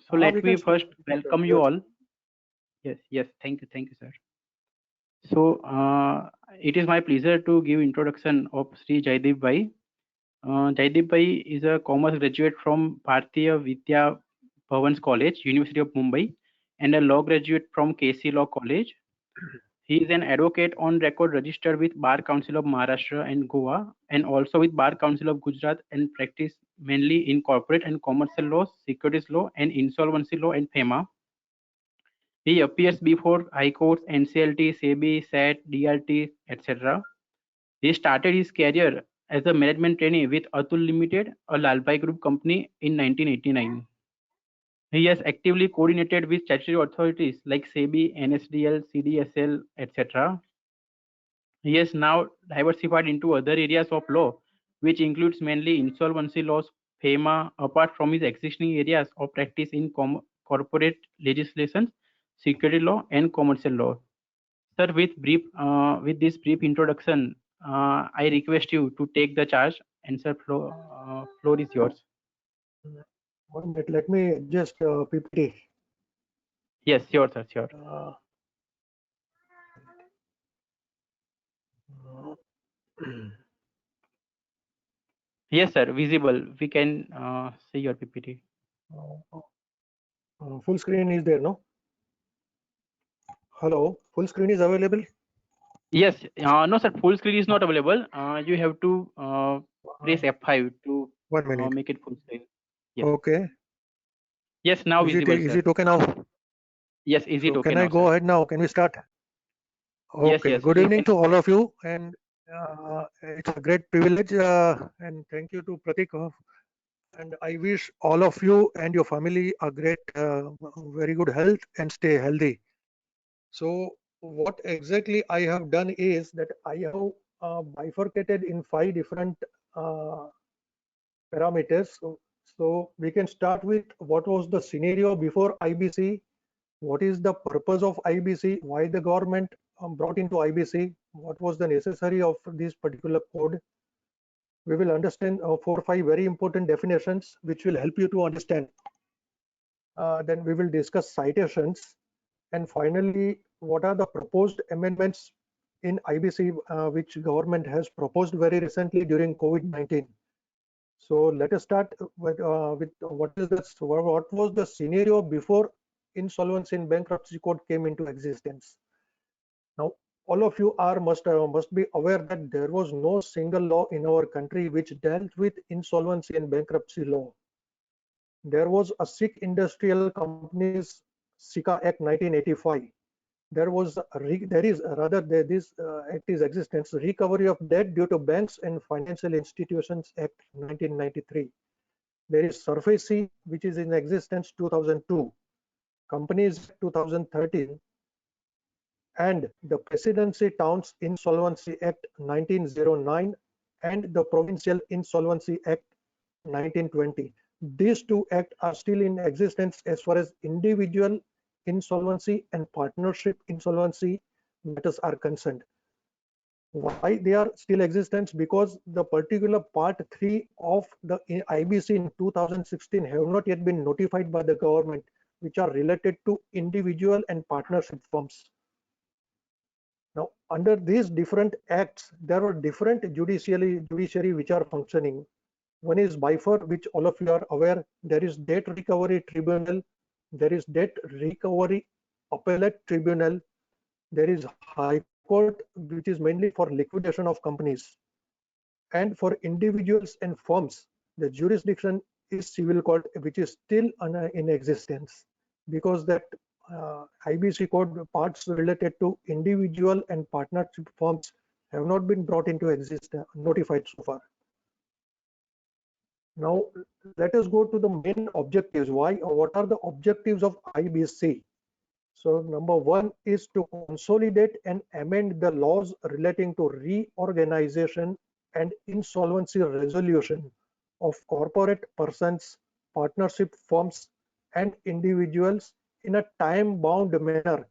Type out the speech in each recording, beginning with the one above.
So let me first welcome you all. Yes, thank you, sir. So it is my pleasure to give introduction of Sri Jaideep Bhai. Jaideep Bhai is a commerce graduate from Bharatiya Vidya Bhavans College, University of Mumbai, and a law graduate from KC Law College. He is an advocate on record registered with Bar Council of Maharashtra and Goa, and also with Bar Council of Gujarat, and practice mainly in corporate and commercial law, securities law, and insolvency law and FEMA. He appears before High Courts, NCLT, SEBI, SAT, DRT, etc. He started his career as a management trainee with Atul Limited, a Lalbhai Group company, in 1989. He has actively coordinated with statutory authorities like SEBI, NSDL, CDSL, etc. He has now diversified into other areas of law, which includes mainly insolvency laws, FEMA, apart from his existing areas of practice in corporate legislation, security law, and commercial law. Sir, with this brief introduction, I request you to take the charge, and sir, floor is yours. 1 minute, let me adjust PPT. Yes, sure, sir, sure. Yes, sir, visible. We can see your PPT. Full screen is there, no? Hello, full screen is available? Yes, no, sir, full screen is not available. You have to press F5 to 1 minute. make it full screen. Yes. Okay. Yes, now visible, is sir. it okay now? Yes, is it So okay can now, I go sir? ahead now? Can we start? Yes, Okay. yes. Good You evening can to all of you, and it's a great privilege, and thank you to Pratik. And I wish all of you and your family a great, very good health and stay healthy. So what exactly I have done is that I have bifurcated in 5 different uh, parameters. So we can start with what was the scenario before IBC, what is the purpose of IBC, why the government brought into IBC, what was the necessary of this particular code. We will understand 4 or 5 very important definitions which will help you to understand. Then we will discuss citations, and finally what are the proposed amendments in IBC which government has proposed very recently during COVID-19. So let us start with what was the scenario before Insolvency and Bankruptcy Code came into existence. Now, all of you must be aware that there was no single law in our country which dealt with insolvency and bankruptcy law. There was a Sikh Industrial Companies SICA Act 1985. This act is existence, Recovery of Debt Due to Banks and Financial Institutions Act 1993. There is SURFACE, which is in existence 2002, Companies 2013, and the Presidency Towns Insolvency Act 1909 and the Provincial Insolvency Act 1920. These 2 acts are still in existence as far as individual insolvency and partnership insolvency matters are concerned. Why they are still existence? Because the particular part 3 of the IBC in 2016 have not yet been notified by the government, which are related to individual and partnership firms. Now, under these different acts, there are different judiciary which are functioning. One is BIFER, which all of you are aware. There is Debt Recovery Tribunal. There is Debt Recovery Appellate Tribunal. There is High Court, which is mainly for liquidation of companies. And for individuals and firms, the jurisdiction is Civil Court, which is still in existence, because that IBC code parts related to individual and partnership firms have not been brought into existence, notified so far. Now let us go to the main objectives. What are the objectives of IBC? So number 1 is to consolidate and amend the laws relating to reorganization and insolvency resolution of corporate persons, partnership firms, and individuals in a time-bound manner.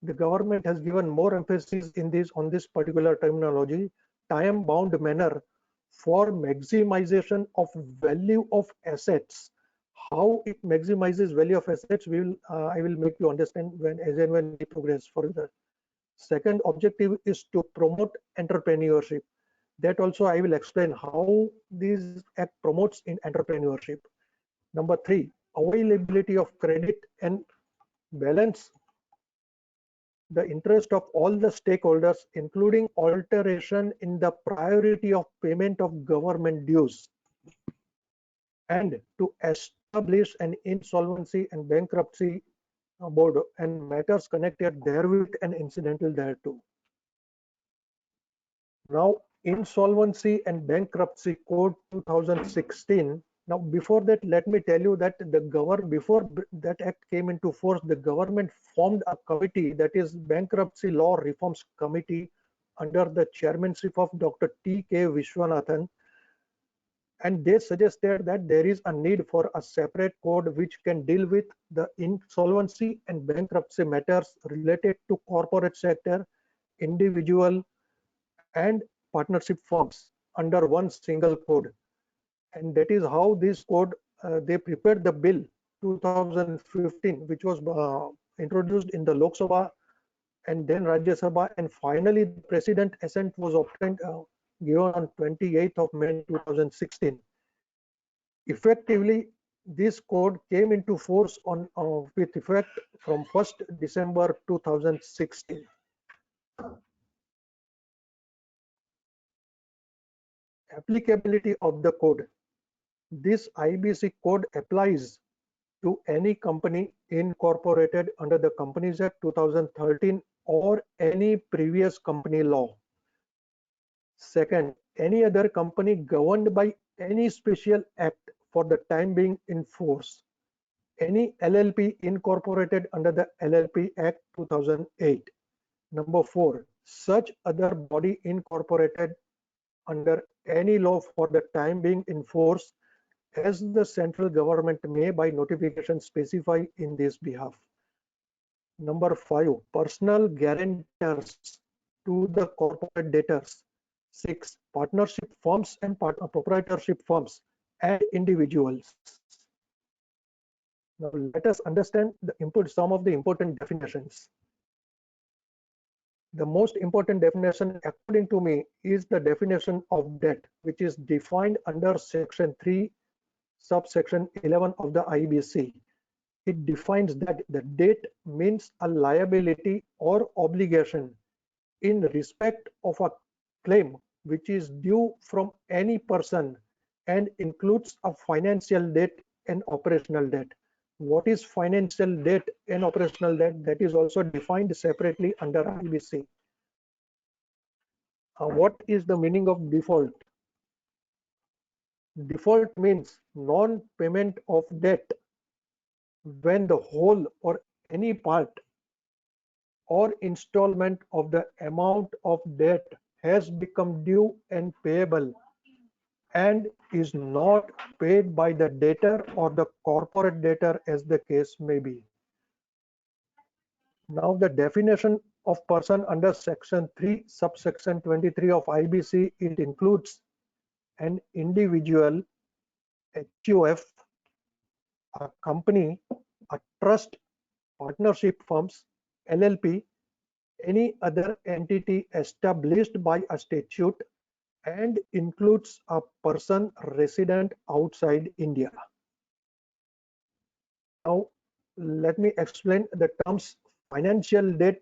The government has given more emphasis on this particular terminology, time-bound manner, for maximization of value of assets. How it maximizes value of assets, I will make you understand when we progress further. Second objective is to promote entrepreneurship. That also I will explain how this act promotes in entrepreneurship. Number three, availability of credit and balance the interest of all the stakeholders, including alteration in the priority of payment of government dues, and to establish an insolvency and bankruptcy board and matters connected therewith and incidental thereto. Now, Insolvency and Bankruptcy Code 2016. Now, before that, let me tell you that before that act came into force, the government formed a committee, that is Bankruptcy Law Reforms Committee, under the chairmanship of Dr. T.K. Vishwanathan, and they suggested that there is a need for a separate code which can deal with the insolvency and bankruptcy matters related to corporate sector, individual, and partnership firms under one single code. And that is how this code, they prepared the bill 2015, which was introduced in the Lok Sabha and then Rajya Sabha, and finally the president assent was obtained, given on 28th of May 2016. Effectively, this code came into force on with effect from 1st December 2016. Applicability of the code. This IBC code applies to any company incorporated under the Companies Act 2013 or any previous company law. Second, any other company governed by any special act for the time being in force. Any LLP incorporated under the LLP Act 2008. Number 4, such other body incorporated under any law for the time being in force as the central government may by notification specify in this behalf. Number 5, personal guarantors to the corporate debtors. 6, partnership firms and proprietorship firms and individuals. Now let us understand some of the important definitions. The most important definition, according to me, is the definition of debt, which is defined under Section 3, subsection 11 of the IBC. It defines that the debt means a liability or obligation in respect of a claim which is due from any person and includes a financial debt and operational debt. What is financial debt and operational debt? That is also defined separately under IBC. What is the meaning of default? Default means non-payment of debt when the whole or any part or installment of the amount of debt has become due and payable and is not paid by the debtor or the corporate debtor, as the case may be. Now the definition of person under Section 3, subsection 23 of IBC, it includes an individual, HUF, a company, a trust, partnership firms, LLP, any other entity established by a statute, and includes a person resident outside India. Now, let me explain the terms financial debt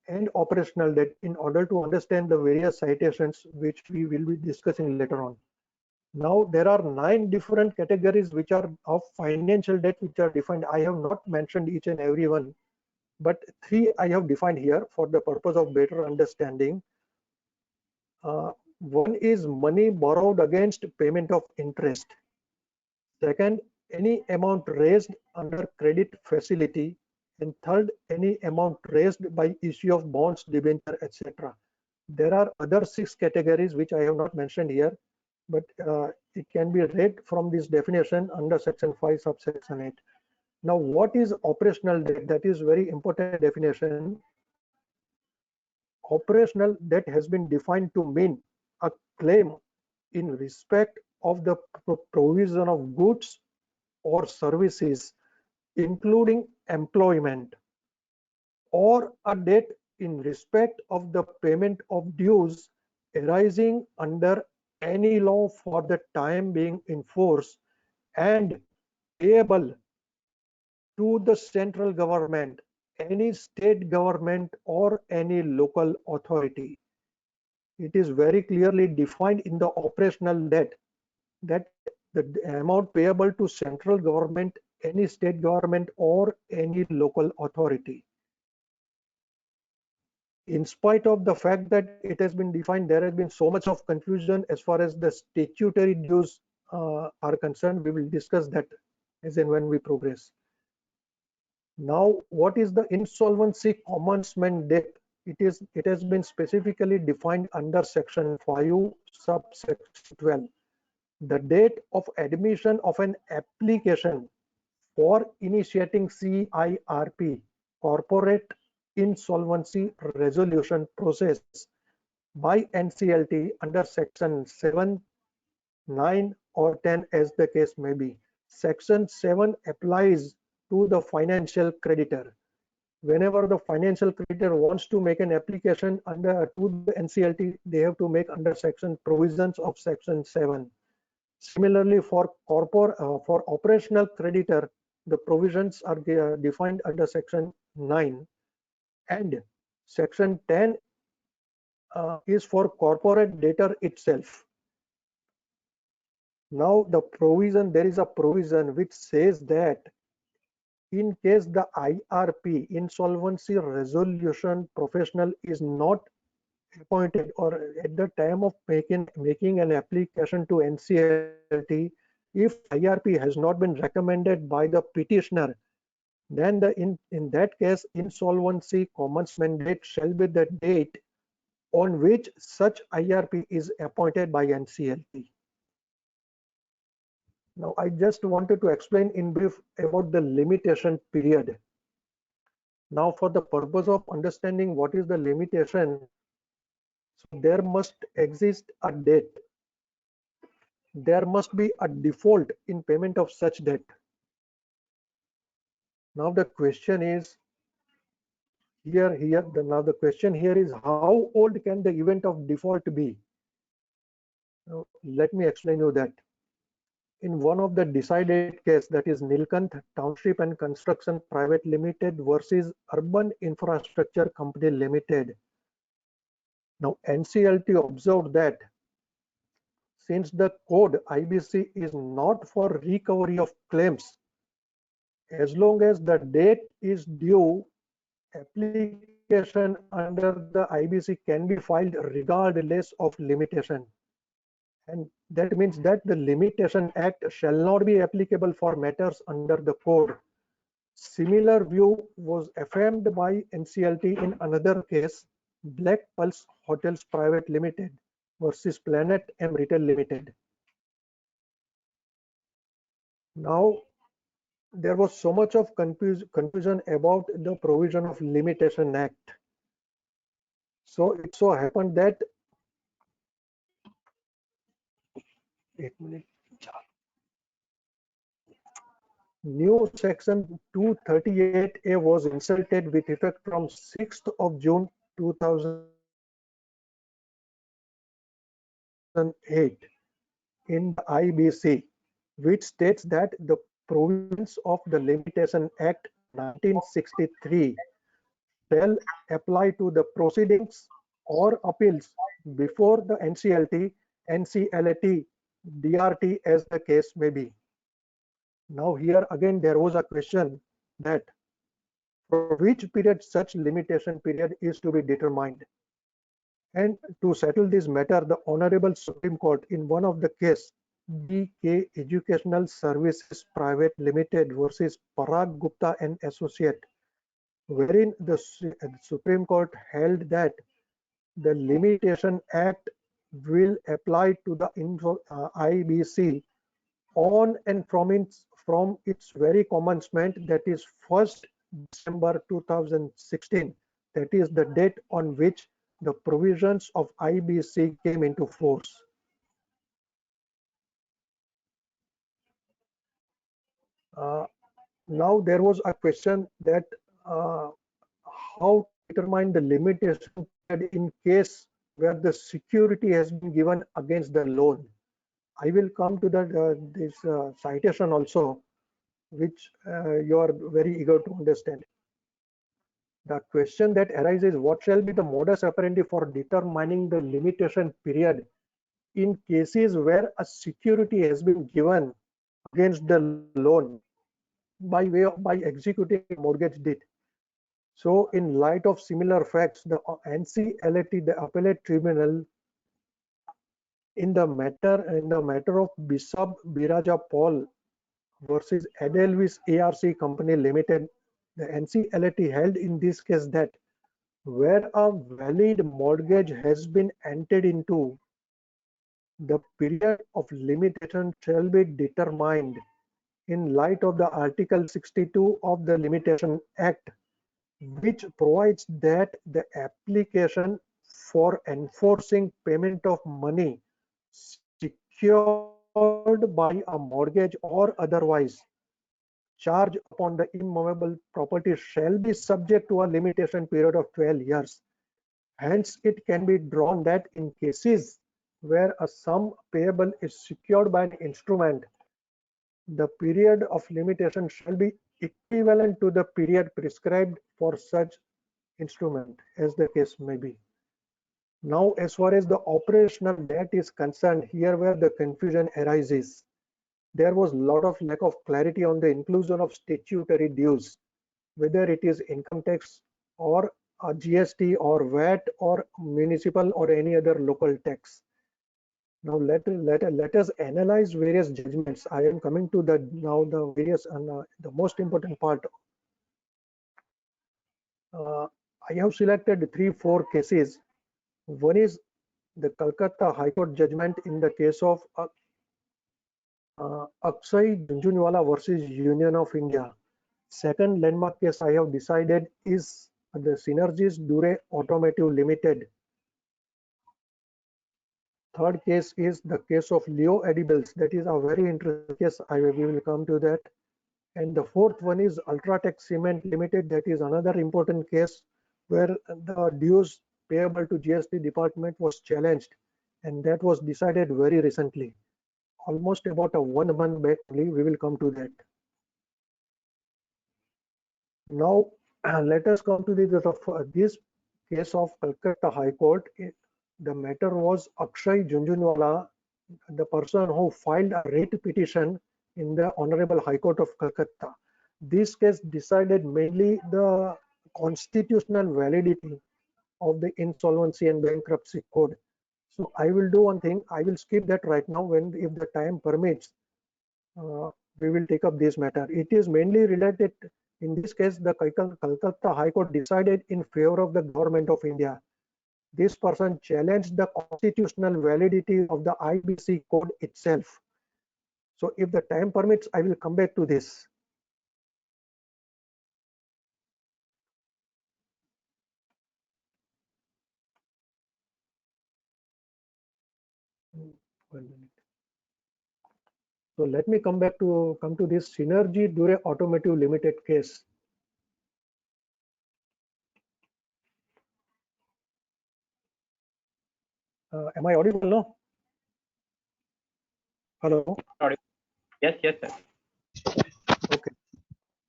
and operational debt in order to understand the various citations which we will be discussing later on. Now, there are 9 different categories which are of financial debt which are defined. I have not mentioned each and every one, but 3 I have defined here for the purpose of better understanding. One is money borrowed against payment of interest. Second, any amount raised under credit facility. And third, any amount raised by issue of bonds, debenture, etc. There are other 6 categories which I have not mentioned here, but it can be read from this definition under Section 5, subsection 8. Now, what is operational debt? That is very important definition. Operational debt has been defined to mean a claim in respect of the provision of goods or services, including employment, or a debt in respect of the payment of dues arising under any law for the time being in force and payable to the central government, any state government, or any local authority. It is very clearly defined in the operational debt that the amount payable to central government, any state government, or any local authority. In spite of the fact that it has been defined, there has been so much of confusion as far as the statutory dues are concerned. We will discuss that as and when we progress. Now, what is the insolvency commencement date? It has been specifically defined under section 5 subsection 12. The date of admission of an application for initiating CIRP, corporate insolvency resolution process, by NCLT under section 7, 9 or 10 as the case may be. Section 7 applies to the financial creditor. Whenever the financial creditor wants to make an application to the NCLT, they have to make under section provisions of section 7. Similarly, for operational creditor, the provisions are defined under section 9, and section 10 is for corporate debtor itself. Now there is a provision which says that in case the IRP, insolvency resolution professional, is not appointed, or at the time of making an application to NCLT, if IRP has not been recommended by the petitioner, then in that case insolvency commencement date shall be the date on which such IRP is appointed by NCLT. Now, I just wanted to explain in brief about the limitation period. Now, for the purpose of understanding what is the limitation, so there must exist a debt. There must be a default in payment of such debt. Now the question is now the question here is, how old can the event of default be? Now, let me explain you that. In one of the decided case, that is Nilkanth Township and Construction Private Limited versus Urban Infrastructure Company Limited. Now NCLT observed that since the code IBC is not for recovery of claims, as long as the debt is due, application under the IBC can be filed regardless of limitation. And that means that the Limitation Act shall not be applicable for matters under the code. Similar view was affirmed by NCLT in another case, Black Pulse Hotels Private Limited versus Planet M Retail Limited. Now, there was so much of confusion about the provision of Limitation Act. So it so happened that new section 238A was inserted with effect from 6th of June 2008 in the IBC, which states that the provisions of the Limitation Act 1963 shall apply to the proceedings or appeals before the NCLT, NCLAT, DRT as the case may be. Now here again there was a question that for which period such limitation period is to be determined. And to settle this matter, the Honorable Supreme Court in one of the case, BK Educational Services Private Limited versus Parag Gupta and Associate, wherein the Supreme Court held that the Limitation Act will apply to the IBC on and from its very commencement, that is 1st December 2016. That is the date on which the provisions of IBC came into force. Now there was a question that how to determine the limitation period in case where the security has been given against the loan. I will come to that this citation also, which you are very eager to understand. The question that arises, what shall be the modus operandi for determining the limitation period in cases where a security has been given against the loan by executing a mortgage deed? So in light of similar facts, the NCLAT, the appellate tribunal, in the matter of Bishop Biraja Paul versus Edelweiss ARC Company Limited, the NCLAT held in this case that where a valid mortgage has been entered into, the period of limitation shall be determined in light of the Article 62 of the Limitation Act, which provides that the application for enforcing payment of money secured by a mortgage or otherwise charge upon the immovable property shall be subject to a limitation period of 12 years. Hence, it can be drawn that in cases where a sum payable is secured by an instrument, the period of limitation shall be equivalent to the period prescribed for such instrument, as the case may be. Now, as far as the operational debt is concerned, here where the confusion arises, there was a lot of lack of clarity on the inclusion of statutory dues, whether it is income tax or a GST or VAT or municipal or any other local tax. Now let us analyze various judgments. I am coming to the now the various the most important part. I have selected 3-4 cases. One is the Calcutta High Court judgment in the case of Akshay Jhunjhunwala versus Union of India. Second landmark case I have decided is the Synergies Dure Automotive Limited. Third case is the case of Leo Edibles. That is a very interesting case. We will come to that. And the fourth one is Ultratech Cement Limited. That is another important case where the dues payable to GST department was challenged, and that was decided very recently, almost about a 1 month back only. We will come to that. Now let us come to this case of Calcutta High Court. The matter was Akshay Jhunjhunwala, the person who filed a writ petition in the Honorable High Court of Calcutta. This case decided mainly the constitutional validity of the Insolvency and Bankruptcy Code. So I will do one thing. I will skip that right now. If the time permits, we will take up this matter. It is mainly related. In this case, the Calcutta High Court decided in favor of the Government of India. This person challenged the constitutional validity of the IBC code itself. So if the time permits, I will come back to this. So let me come to this Synergy Dure Automotive Limited case. Am I audible now? Hello. Yes, yes, sir. Okay.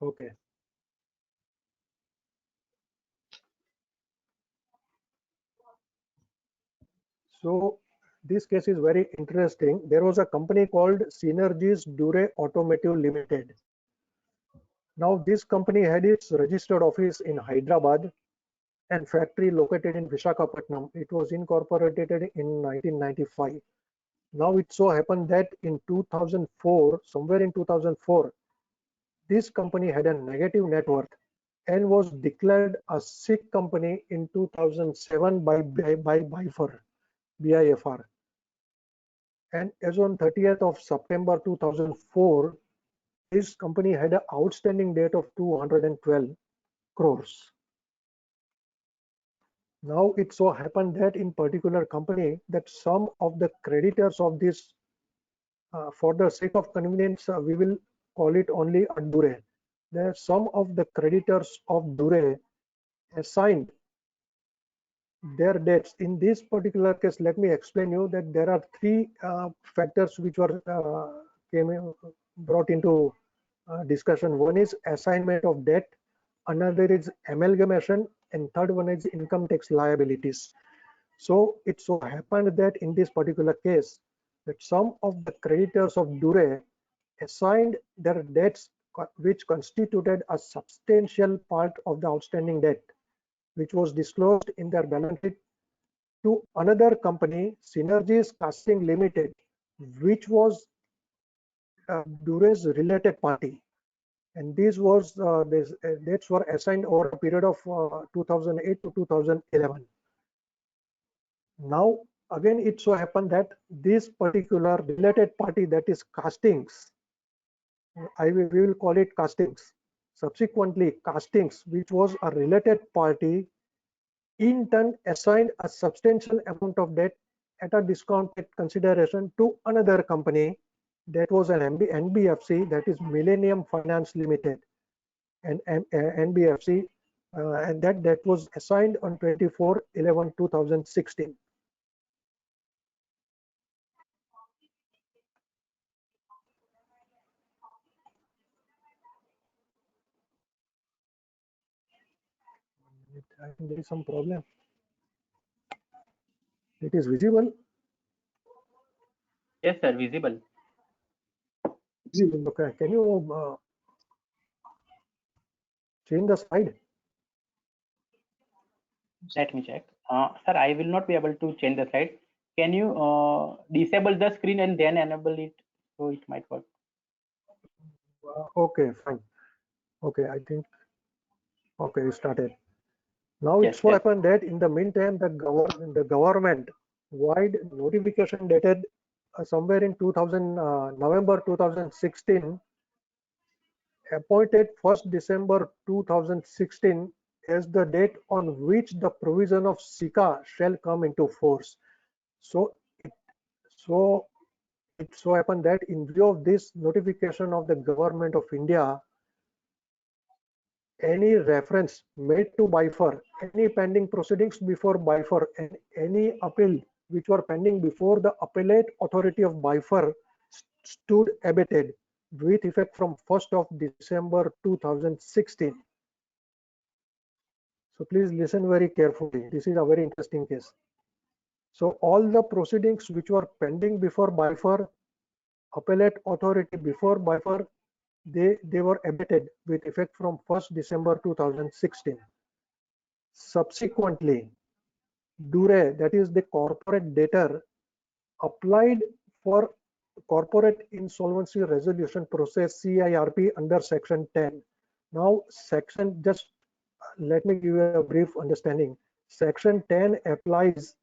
Okay. So this case is very interesting. There was a company called Synergies Dure Automotive Limited. Now this company had its registered office in Hyderabad and factory located in Visakhapatnam. It was incorporated in 1995. Now it so happened that in 2004, somewhere in 2004, this company had a negative net worth and was declared a sick company in 2007 by BIFR. And as on 30th of September 2004, this company had an outstanding debt of 212 crores. Now it so happened that in particular company that some of the creditors of this, for the sake of convenience, we will call it only a Dure. There some of the creditors of Dure assigned their debts. In this particular case, let me explain you that there are three factors which were brought into discussion. One is assignment of debt, another is amalgamation, and third one is income tax liabilities. So it so happened that in this particular case, that some of the creditors of Dure assigned their debts which constituted a substantial part of the outstanding debt, which was disclosed in their balance sheet, to another company, Synergies Casting Limited, which was Dure's related party. And these dates were assigned over a period of 2008 to 2011. Now, again, it so happened that this particular related party, that is Castings, we will call it Castings. Subsequently, Castings, which was a related party, in turn assigned a substantial amount of debt at a discounted consideration to another company, that was an NBFC, that is Millennium Finance Limited, and NBFC, and that was assigned on 24/11/2016. I think there is some problem. It is visible. Yes, sir, visible. Okay, can you change the slide? Let me check. Sir, I will not be able to change the slide. Can you disable the screen and then enable it, so it might work? Okay, fine. Okay, I think. Okay, we started. Now Yes, it so yes. happened that in the meantime, the government wide notification dated somewhere in November 2016 appointed 1st December 2016 as the date on which the provision of SICA shall come into force. So it so happened that in view of this notification of the government of India, any reference made to BIFER, any pending proceedings before BIFER, and any appeal which were pending before the appellate authority of BIFER stood abated with effect from 1st of December 2016. So please listen very carefully. This is a very interesting case. So all the proceedings which were pending before BIFER, appellate authority before BIFER, they were abated with effect from 1st December 2016. Subsequently, Dure, that is the corporate debtor, applied for corporate insolvency resolution process CIRP under section 10. Now just let me give you a brief understanding. Section 10 applies,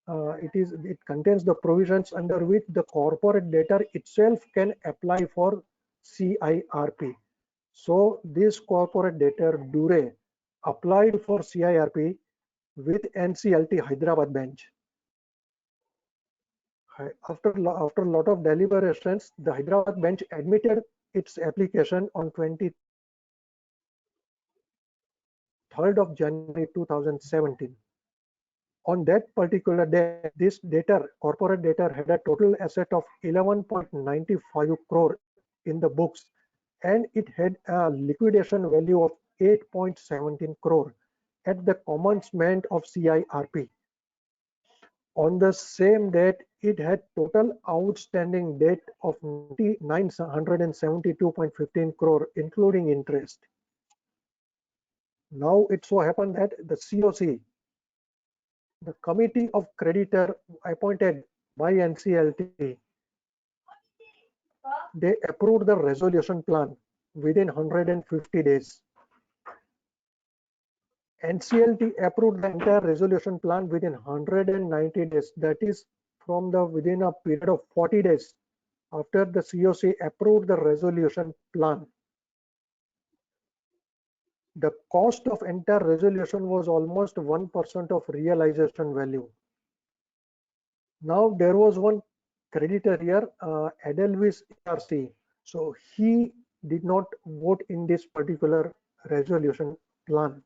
it contains the provisions under which the corporate debtor itself can apply for CIRP. So this corporate debtor Dure applied for CIRP with NCLT Hyderabad bench. After a lot of deliberations, the Hyderabad bench admitted its application on 23rd of January 2017. On that particular day, this corporate debtor, had a total asset of 11.95 crore in the books, and it had a liquidation value of 8.17 crore at the commencement of CIRP. On the same date, it had total outstanding debt of 972.15 crore, including interest. Now it so happened that the COC, the committee of creditor appointed by NCLT, they approved the resolution plan within 150 days. NCLT approved the entire resolution plan within 190 days. That is within a period of 40 days after the COC approved the resolution plan. The cost of entire resolution was almost 1% of realization value. Now there was one creditor here, Edelweiss ERC. So he did not vote in this particular resolution plan.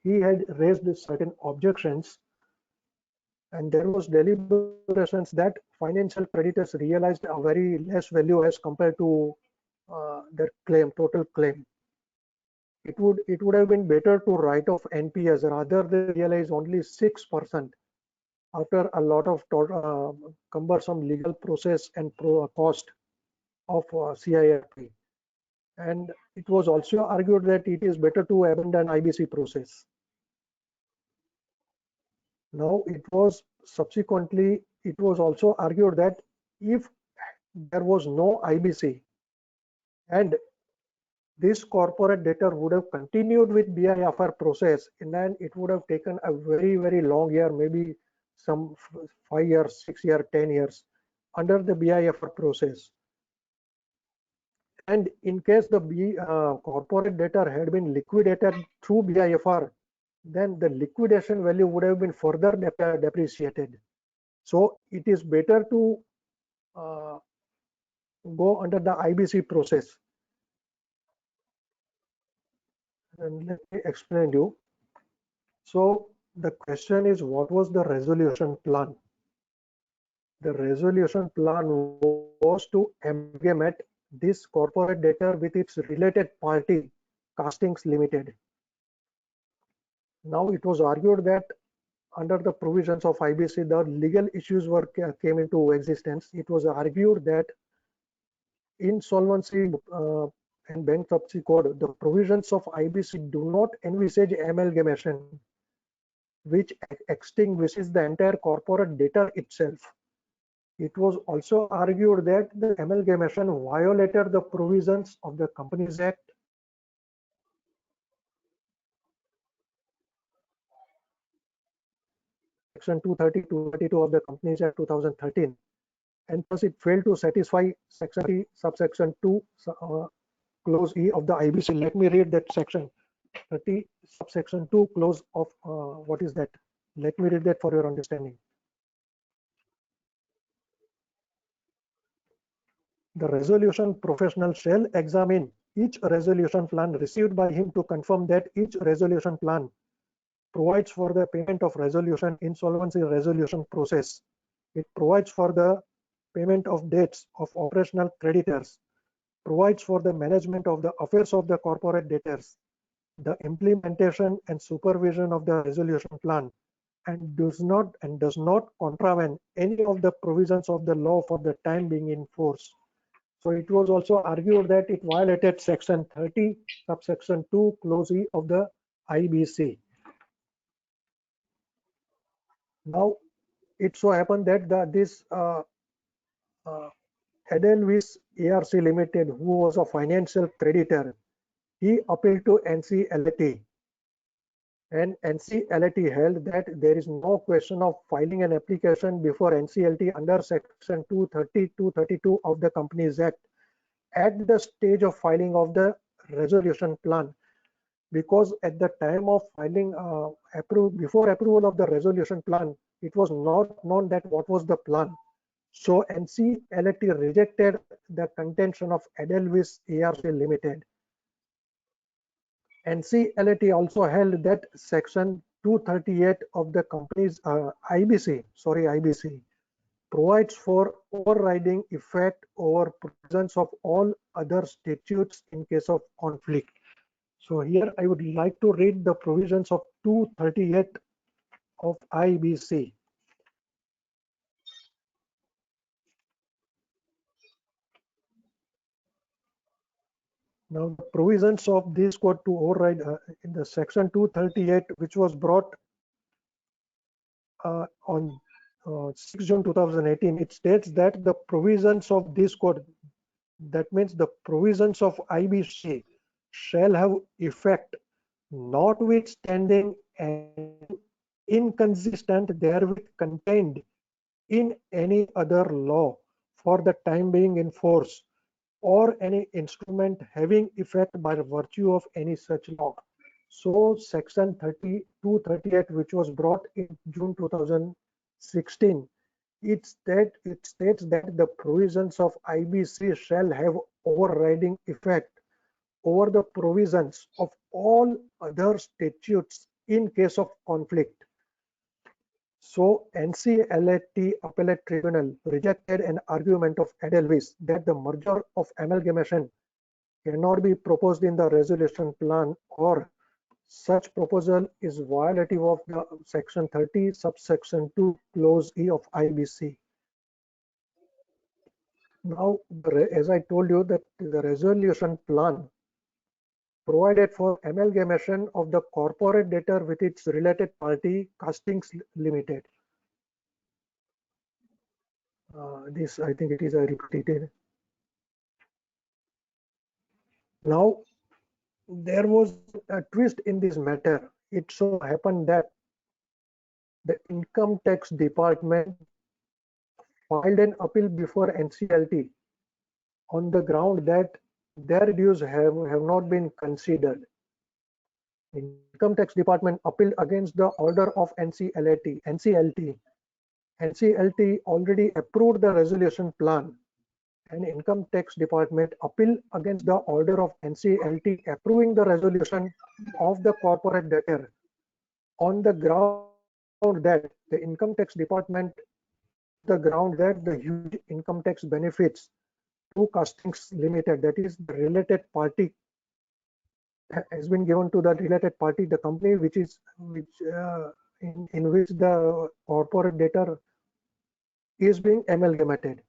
He had raised certain objections, and there was deliberations that financial creditors realized a very less value as compared to their claim, total claim. It would have been better to write off NPS rather than realize only 6% after a lot of cumbersome legal process and cost of CIRP. And it was also argued that it is better to abandon IBC process. Now it was also argued that if there was no IBC and this corporate debtor would have continued with BIFR process, and then it would have taken a very, very long year, maybe some 5 years, 6 years, 10 years under the BIFR process. And in case the corporate debtor had been liquidated through BIFR, then the liquidation value would have been further depreciated. So it is better to go under the IBC process. And let me explain you. So the question is, what was the resolution plan? The resolution plan was to amalgamate this corporate debtor with its related party, Castings Limited. Now it was argued that under the provisions of IBC, the legal issues came into existence. It was argued that Insolvency and Bankruptcy Code, the provisions of IBC do not envisage amalgamation, which extinguishes the entire corporate debtor itself. It was also argued that the amalgamation violated the provisions of the Companies Act, Section 230, 232 of the Companies Act 2013, and thus it failed to satisfy Section 3, subsection 2, clause E of the IBC. Let me read that section 30, subsection 2, clause of what is that? Let me read that for your understanding. The resolution professional shall examine each resolution plan received by him to confirm that each resolution plan provides for the payment of resolution insolvency resolution process. It provides for the payment of debts of operational creditors, provides for the management of the affairs of the corporate debtors, the implementation and supervision of the resolution plan, and does not contravene any of the provisions of the law for the time being in force. So it was also argued that it violated Section 30, subsection 2, clause E of the IBC. Now, it so happened that this Edelweiss ARC Limited, who was a financial creditor, he appealed to NCLAT, and NCLAT held that there is no question of filing an application before NCLT under Section 230, 232 of the Companies Act at the stage of filing of the resolution plan, because at the time of filing, before approval of the resolution plan, it was not known that what was the plan. So NCLAT rejected the contention of Edelweiss ARC Limited. NCLAT also held that Section 238 of the company's IBC provides for overriding effect over provisions of all other statutes in case of conflict. So here I would like to read the provisions of 238 of IBC. Now, the provisions of this code to override in the Section 238, which was brought on 6 June 2018, it states that the provisions of this code, that means the provisions of IBC, shall have effect notwithstanding and inconsistent therewith contained in any other law for the time being in force, or any instrument having effect by virtue of any such law. So Section 238, which was brought in June 2016, it states that the provisions of IBC shall have overriding effect over the provisions of all other statutes in case of conflict. So NCLAT Appellate Tribunal rejected an argument of Edelweiss that the merger of amalgamation cannot be proposed in the resolution plan, or such proposal is violative of the section 30 subsection 2 clause E of IBC. Now, as I told you, that the resolution plan provided for amalgamation of the corporate debtor with its related party, Castings Limited. This, I think it is repeated. Now, there was a twist in this matter. It so happened that the income tax department filed an appeal before NCLT on the ground that their dues have not been considered. Income tax department appealed against the order of NCLT. NCLT already approved the resolution plan, and income tax department appealed against the order of NCLT approving the resolution of the corporate debtor on the ground that the income tax department, the huge income tax benefits to Castings Limited, that is the related party, has been given to the related party, the company in which the corporate debtor is being amalgamated,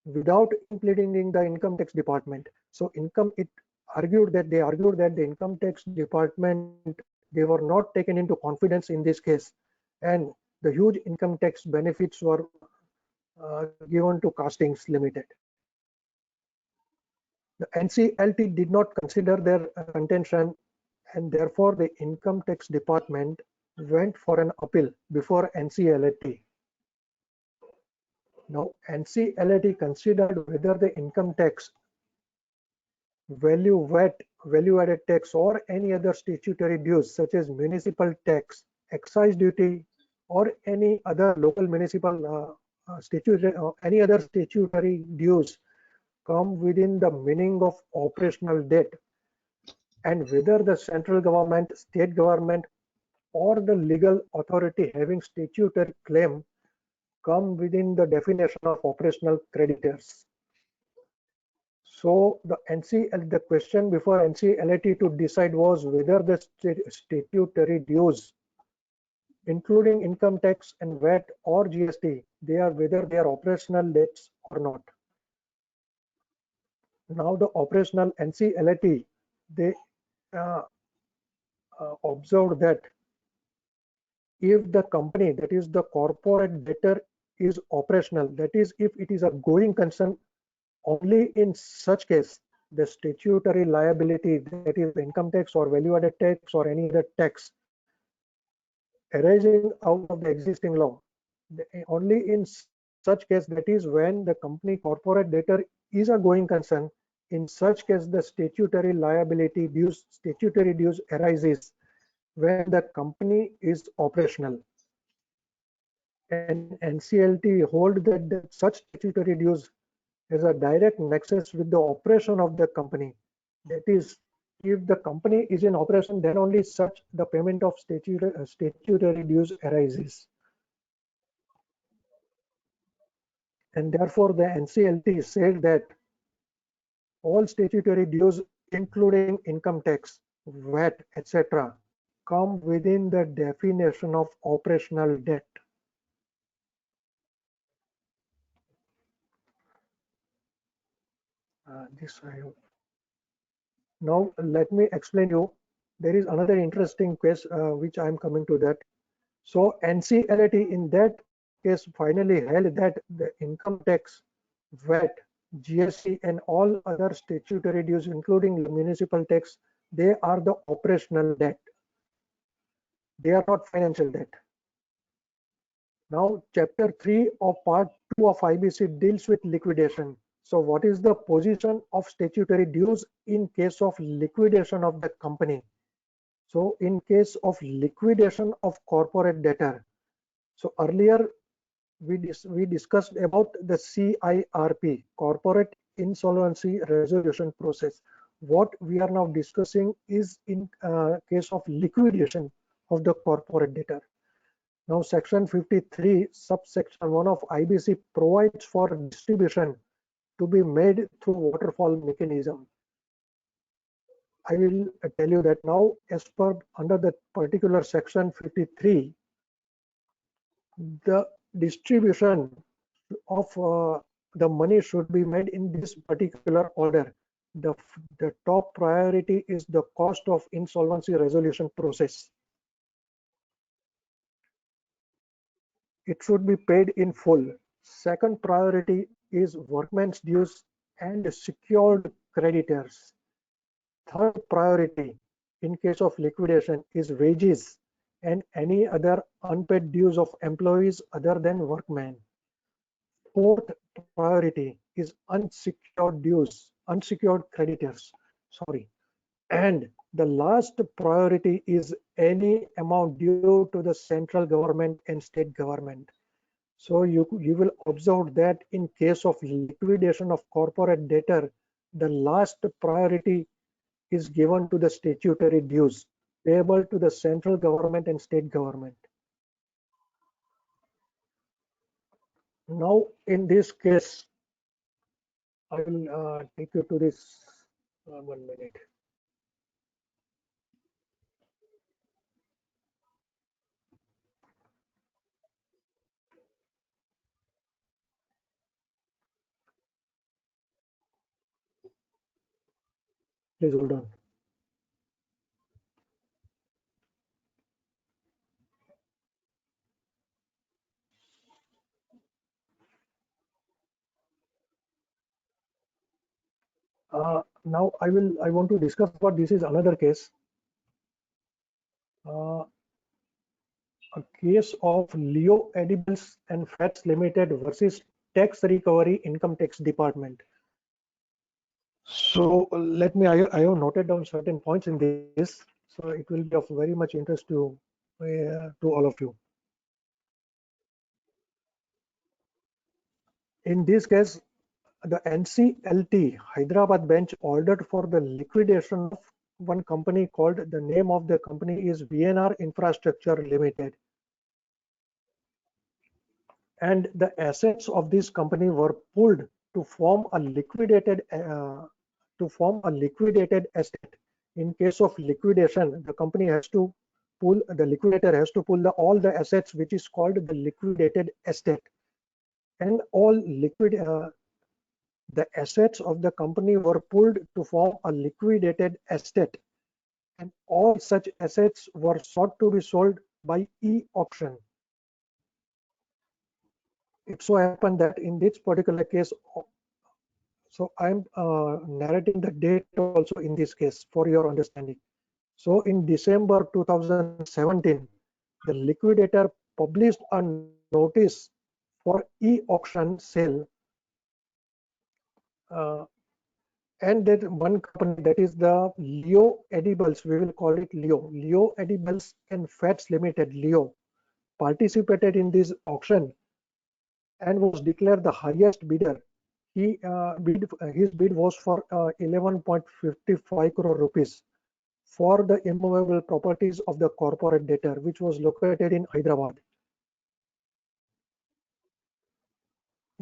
without including the income tax department. So they argued that the income tax department, they were not taken into confidence in this case, and the huge income tax benefits were given to Castings Limited. The NCLT did not consider their contention, and therefore the income tax department went for an appeal before NCLT. Now, NCLT considered whether the income tax, VAT, value-added tax, or any other statutory dues such as municipal tax, excise duty, or any other local municipal any other statutory dues come within the meaning of operational debt, and whether the central government, state government, or the legal authority having statutory claim come within the definition of operational creditors. So the question before NCLT to decide was whether the statutory dues, including income tax and VAT or GST, whether they are operational debts or not. Now the operational NCLT, they observed that if the company, that is the corporate debtor, is operational, that is if it is a going concern, only in such case the statutory liability, that is the income tax or value-added tax or any other tax arising out of the existing law, only in such case, that is when the company corporate debtor is a going concern, in such case the statutory liability dues, statutory dues arises when the company is operational. And NCLT hold that such statutory dues has a direct nexus with the operation of the company. That is, if the company is in operation, then only such the payment of statutory dues arises. And therefore the NCLT said that all statutory dues, including income tax, VAT, etc., come within the definition of operational debt. Now let me explain you. There is another interesting case which I am coming to that. So NCLT in that case finally held that the income tax, VAT, GST, and all other statutory dues, including municipal tax, they are the operational debt. They are not financial debt. Now, Chapter 3 of Part 2 of IBC deals with liquidation. So what is the position of statutory dues in case of liquidation of the company? So in case of liquidation of corporate debtor, so earlier we discussed about the CIRP, Corporate Insolvency Resolution Process. What we are now discussing is in case of liquidation of the corporate debtor. Now, Section 53, subsection 1 of IBC provides for distribution to be made through waterfall mechanism. I will tell you that now, as per under the particular Section 53, the distribution of the money should be made in this particular order. The top priority is the cost of insolvency resolution process. It should be paid in full. Second priority is workmen's dues and secured creditors. Third priority in case of liquidation is wages and any other unpaid dues of employees other than workmen. Fourth priority is unsecured dues, unsecured creditors, sorry. And the last priority is any amount due to the central government and state government. So you will observe that in case of liquidation of corporate debtor, the last priority is given to the statutory dues payable to the central government and state government. Now, in this case, I will take you to this 1 minute. Please hold on. Now I want to discuss what this is another case. A case of Leo Edibles and Fats Limited versus Tax Recovery Income Tax Department. So let me, I have noted down certain points in this, so it will be of very much interest to all of you. In this case, the NCLT Hyderabad bench ordered for the liquidation of one company called, the name of the company is VNR Infrastructure Limited. And the assets of this company were pulled to form a liquidated asset. In case of liquidation, the company has to pull, the liquidator has to pull all the assets, which is called the liquidated asset. And all the assets of the company were pulled to form a liquidated asset, and all such assets were sought to be sold by e-auction. It so happened that in this particular case, so I'm narrating the date also in this case for your understanding. So in December 2017, the liquidator published a notice for e-auction sale, and that one company, that is the Leo Edibles, we will call it Leo Edibles and Fats Limited, Leo, participated in this auction and was declared the highest bidder. His bid was for 11.55 crore rupees for the immovable properties of the corporate debtor, which was located in Hyderabad.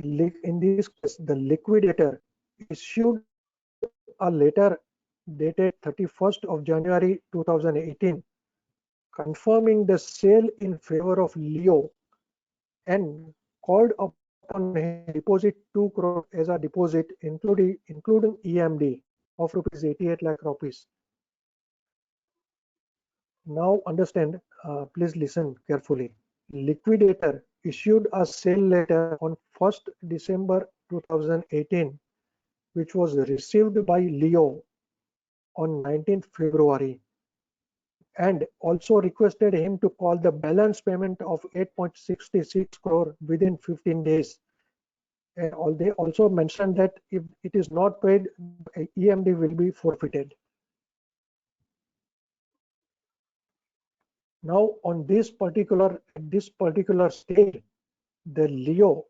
In this case, the liquidator issued a letter dated 31st of January 2018 confirming the sale in favor of Leo and called upon him to deposit 2 crore as a deposit, including EMD of rupees 88 lakh rupees. Now understand, please listen carefully. Liquidator issued a sale letter on 1st December 2018, which was received by Leo on 19th February, and also requested him to call the balance payment of 8.66 crore within 15 days. And they also mentioned that if it is not paid, EMD will be forfeited. Now, on this particular stage, the Leo,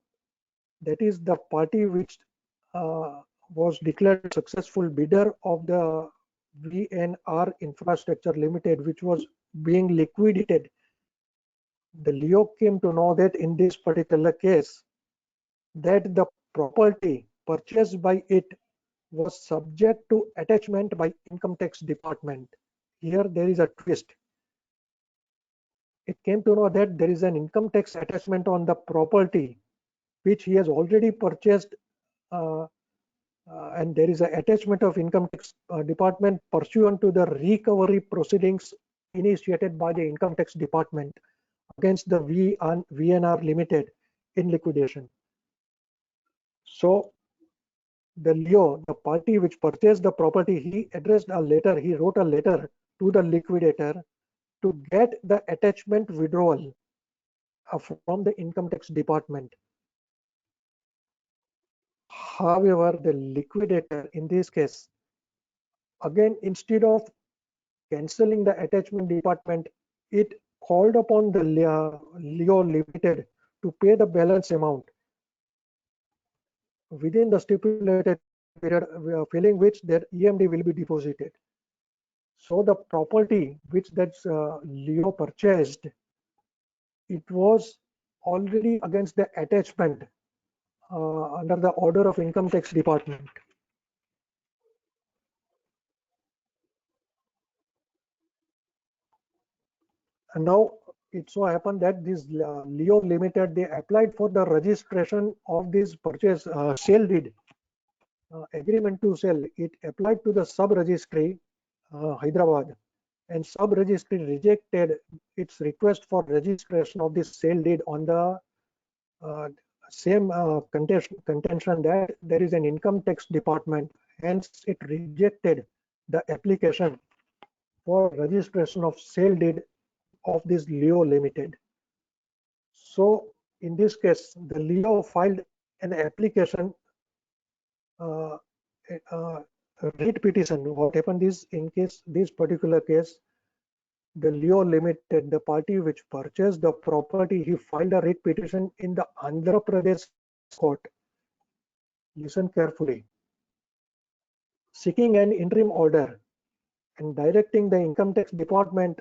that is the party which was declared successful bidder of the VNR Infrastructure Limited, which was being liquidated. The Leo came to know that in this particular case, that the property purchased by it was subject to attachment by Income Tax Department. Here there is a twist. It came to know that there is an income tax attachment on the property which he has already purchased, uh, and there is an attachment of Income Tax Department pursuant to the recovery proceedings initiated by the Income Tax Department against the VNR Limited in liquidation. So the Leo, the party which purchased the property, he wrote a letter to the liquidator to get the attachment withdrawal from the Income Tax Department. However, the liquidator in this case, again, instead of cancelling the attachment department, it called upon the Leo Limited to pay the balance amount within the stipulated period, filling which their EMD will be deposited. So the property which that Leo purchased, it was already against the attachment under the order of Income Tax Department. And now it so happened that this Leo Limited, they applied for the registration of this purchase sale deed agreement to sell. It applied to the sub registry Hyderabad, and sub registry rejected its request for registration of this sale deed on the same contention that there is an income tax department. Hence, it rejected the application for registration of sale deed of this Leo Limited. So in this case, the Leo filed an application, writ petition. What happened is, in case this particular case, the Leo Limited, the party which purchased the property, he filed a writ petition in the Andhra Pradesh court. Listen carefully. Seeking an interim order and directing the Income Tax Department,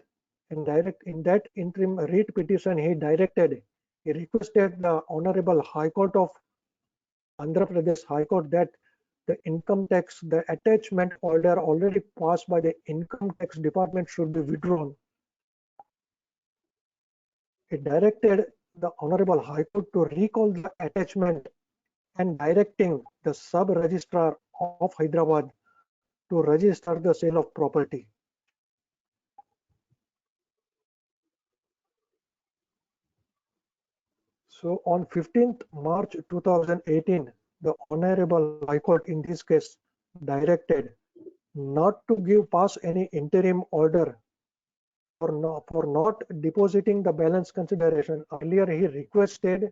and in that interim writ petition, he requested the Honorable High Court of Andhra Pradesh High Court that the income tax, the attachment order already passed by the Income Tax Department should be withdrawn. It directed the Honorable High Court to recall the attachment and directing the Sub Registrar of Hyderabad to register the sale of property. So on 15th March 2018, the Honorable High Court in this case directed not to give pass any interim order for not depositing the balance consideration. Earlier, he requested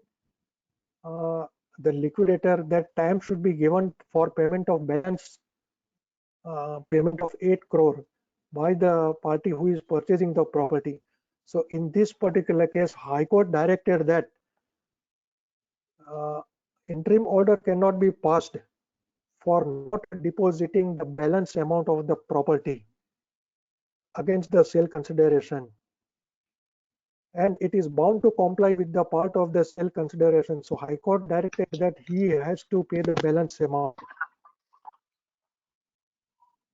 the liquidator that time should be given for payment of balance, payment of 8 crore by the party who is purchasing the property. So in this particular case, High Court directed that interim order cannot be passed for not depositing the balance amount of the property against the sale consideration, and it is bound to comply with the part of the sale consideration. So High Court directed that he has to pay the balance amount.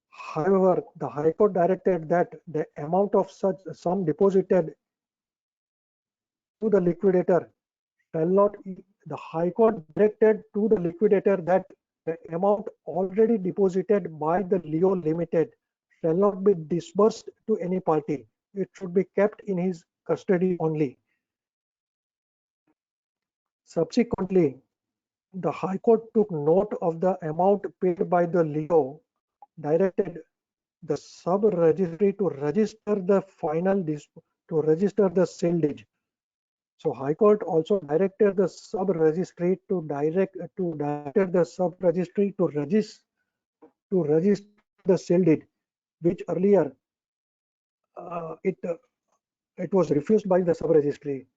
However, the High Court directed that the amount of such sum deposited to the liquidator shall not, the High Court directed to the liquidator that the amount already deposited by the Leo Limited shall not be disbursed to any party. It should be kept in his custody only. Subsequently, the High Court took note of the amount paid by the Leo, directed the sub registry to register the sale deed. So High Court also directed the sub registry to register the sale deed, which earlier it was refused by the sub registry.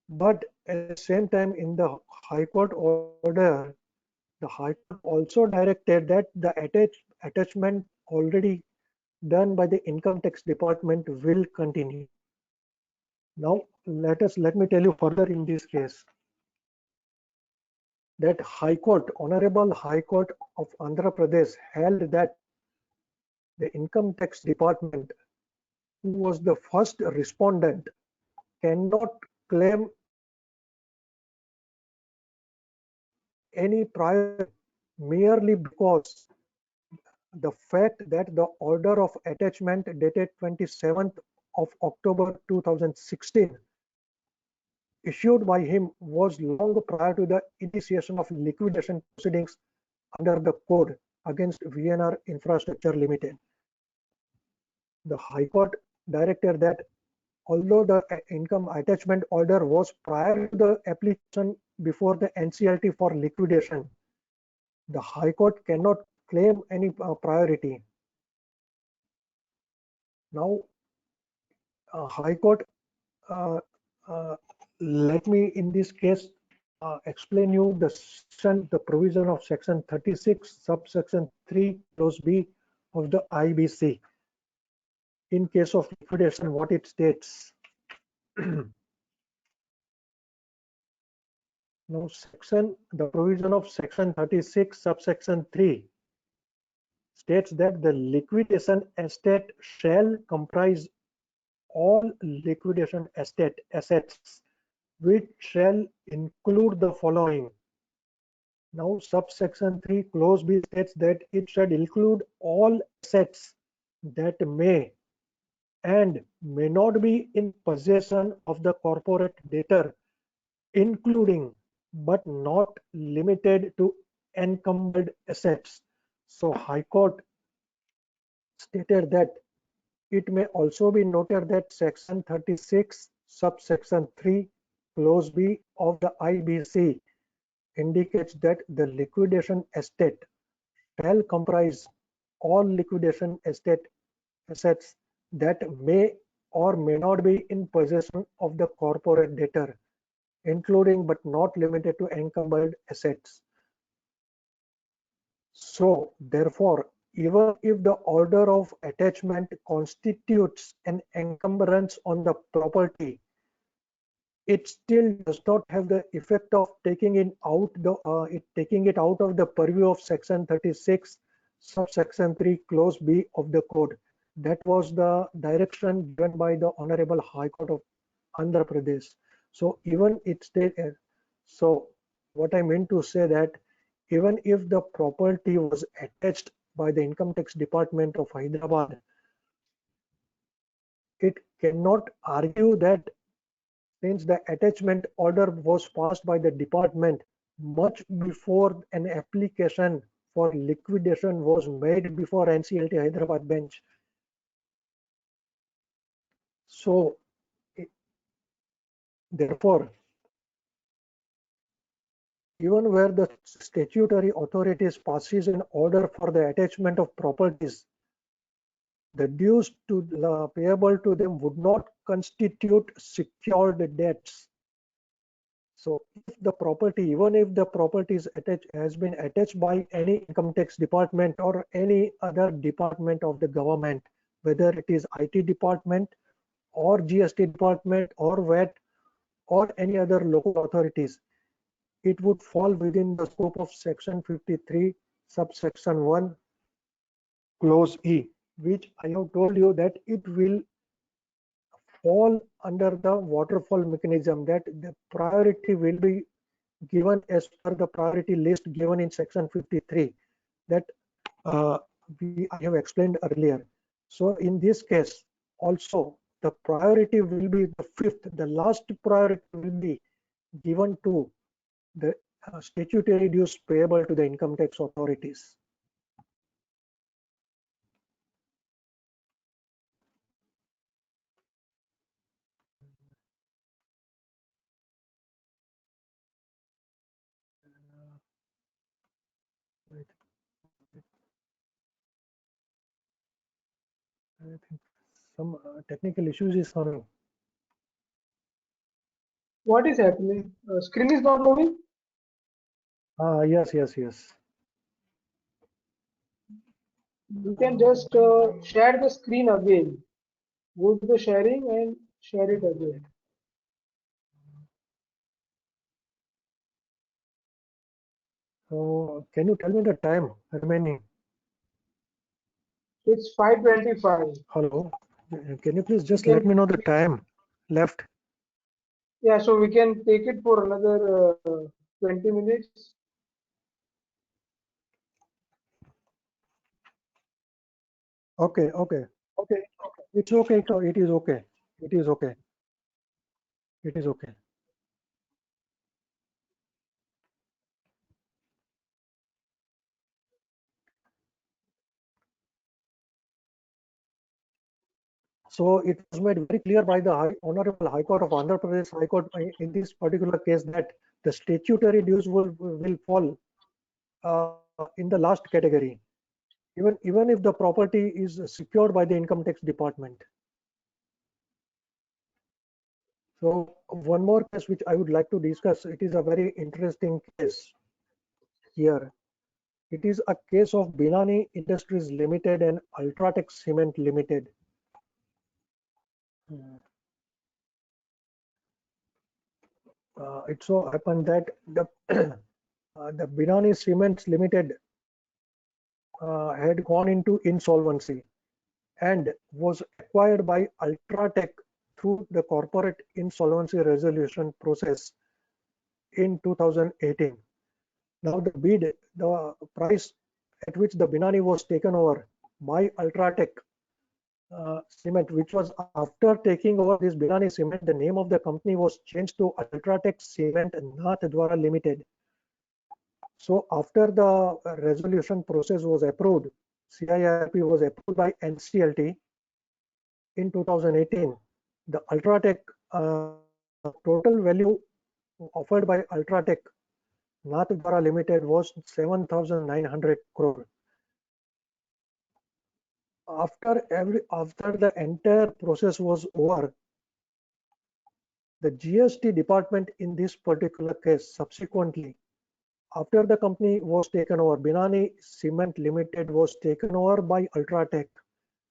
But at the same time, in the High Court order, The High Court also directed that the attachment already done by the Income Tax Department will continue. Now, let me tell you further in this case that High Court, Honorable High Court of Andhra Pradesh held that the Income Tax Department, who was the first respondent, cannot claim any prior merely because the fact that the order of attachment dated 27th of October 2016 issued by him was long prior to the initiation of liquidation proceedings under the code against VNR Infrastructure Limited. The High Court directed that although the income attachment order was prior to the application before the NCLT for liquidation, the High Court cannot claim any priority. Now, High Court, let me in this case explain you the provision of section 36 subsection 3 clause B of the IBC. In case of liquidation, what it states. Now, the provision of section 36 subsection 3 states that the liquidation estate shall comprise all liquidation estate assets, which shall include the following. Now, subsection 3 clause B states that it shall include all assets that may and may not be in possession of the corporate debtor, including but not limited to encumbered assets. So High Court stated that it may also be noted that section 36 subsection 3 clause B of the IBC indicates that the liquidation estate shall comprise all liquidation estate assets that may or may not be in possession of the corporate debtor, including but not limited to encumbered assets. So, therefore, even if the order of attachment constitutes an encumbrance on the property, it still does not have the effect of taking it out of the purview of section 36 subsection 3 clause B of the code. That was the direction given by the Honorable High Court of Andhra Pradesh. So even it stated, so what I meant to say that even if the property was attached by the Income Tax Department of Hyderabad, it cannot argue that since the attachment order was passed by the department much before an application for liquidation was made before NCLT Hyderabad bench. So, therefore, even where the statutory authorities passes an order for the attachment of properties, the dues payable to them would not constitute secured debts. So, if the property, even if the property is has been attached by any income tax department or any other department of the government, whether it is IT department or GST department or VAT or any other local authorities, it would fall within the scope of section 53 subsection 1 clause E, which I have told you that it will fall under the waterfall mechanism, that the priority will be given as per the priority list given in section 53 that I have explained earlier. So in this case also the priority will be the fifth, the last priority will be given to the statutory dues payable to the income tax authorities. I think some technical issues is coming. What is happening? Screen is not moving. Yes, yes, yes. You can just share the screen again. Go to the sharing and share it again. So can you tell me the time remaining? It's 5:25. Hello. Can you please We just let me can, know the time left? yeah, so we can take it for another 20 minutes. Okay, okay, okay. It's okay. It is okay. It is okay. It is okay. So it was made very clear by the Honorable High Court of Andhra Pradesh High Court in this particular case that the statutory dues will fall in the last category, even if the property is secured by the income tax department. So one more case which I would like to discuss. It is a very interesting case here. It is a case of Binani Industries Limited and Ultratech Cement Limited. It so happened that the Binani Cements Limited had gone into insolvency and was acquired by Ultratech through the corporate insolvency resolution process in 2018. Now the price at which the Binani was taken over by Ultratech Cement, which was after taking over this Binani Cement, the name of the company was changed to Ultratech Cement Nathdwara Limited. So after the resolution process was approved, CIRP was approved by NCLT in 2018. The Ultratech total value offered by Ultratech Nathdwara Limited was 7,900 crore. After the entire process was over, the GST department in this particular case subsequently, after the company was taken over, Binani Cement Limited was taken over by Ultratech.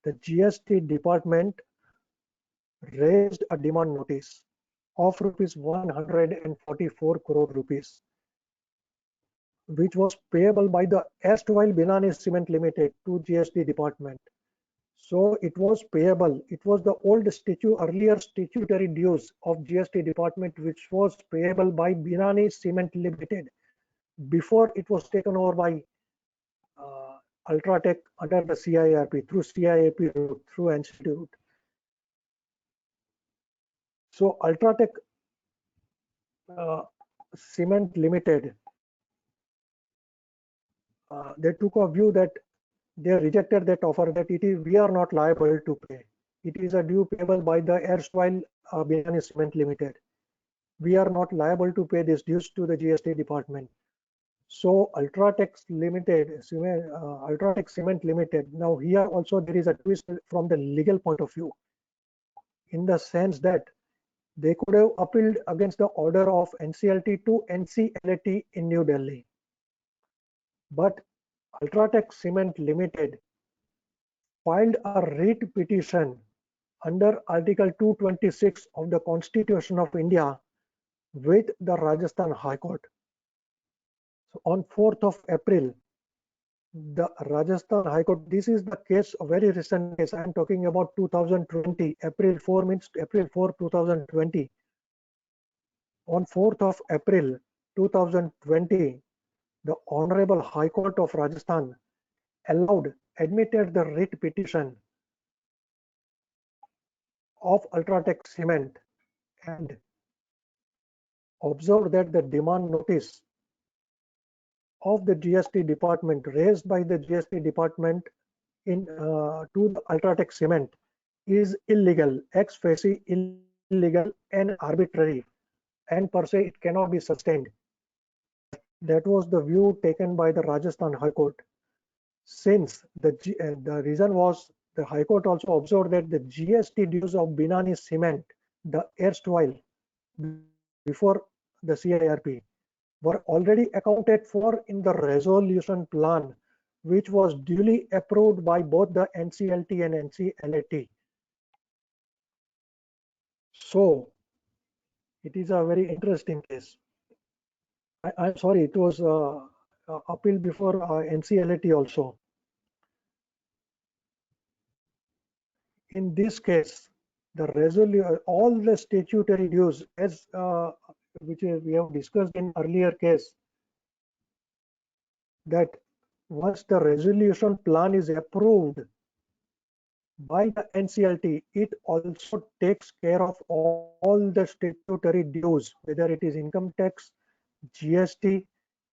The GST department raised a demand notice of rupees 144 crore rupees, which was payable by the erstwhile Binani Cement Limited to GST department. So it was payable. It was the earlier statutory dues of GST department, which was payable by Binani Cement Limited before it was taken over by Ultratech under the CIRP through CIRP route, through NCT route. So Ultratech Cement Limited, they took a view that they rejected that offer, that we are not liable to pay. It is a due payable by the erstwhile Binani Cement Limited. We are not liable to pay this dues to the GST department. So Ultratech Cement Limited. Now here also there is a twist from the legal point of view, in the sense that they could have appealed against the order of NCLT to NCLT in New Delhi. But Ultratech Cement Limited filed a writ petition under Article 226 of the Constitution of India with the Rajasthan High Court. So on 4th of April, the Rajasthan High Court, this is the case, a very recent case. I am talking about 2020. April 4 means April 4, 2020. On 4th of April 2020, the Honorable High Court of Rajasthan admitted the writ petition of Ultratech Cement and observed that the demand notice of the GST department raised by the GST department to the Ultratech Cement is illegal, ex facie illegal and arbitrary, and per se it cannot be sustained. That was the view taken by the Rajasthan High Court. Since the reason was, the High Court also observed that the GST dues of Binani Cement, the erstwhile before the CIRP, were already accounted for in the resolution plan, which was duly approved by both the NCLT and NCLAT. So it is a very interesting case. I'm sorry, it was appeal before NCLAT also. In this case, the all the statutory dues, as which we have discussed in earlier case, that once the resolution plan is approved by the NCLT, it also takes care of all the statutory dues, whether it is income tax, GST,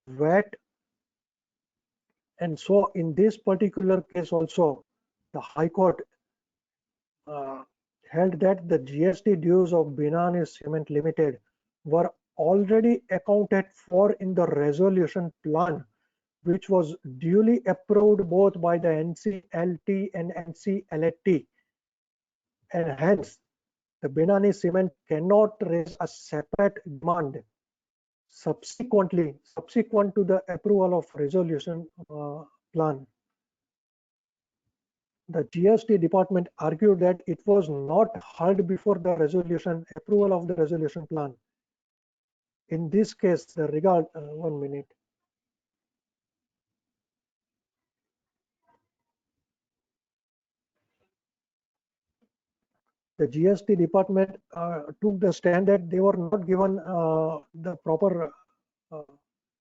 VAT. And so in this particular case also, the High Court held that the GST dues of Binani Cement Limited were already accounted for in the resolution plan, which was duly approved both by the NCLT and NCLAT. And hence, the Binani Cement cannot raise a separate demand subsequent to the approval of resolution plan. The GST department argued that it was not heard before the approval of the resolution plan. In this case, the regard, 1 minute. The GST department took the stand that they were not given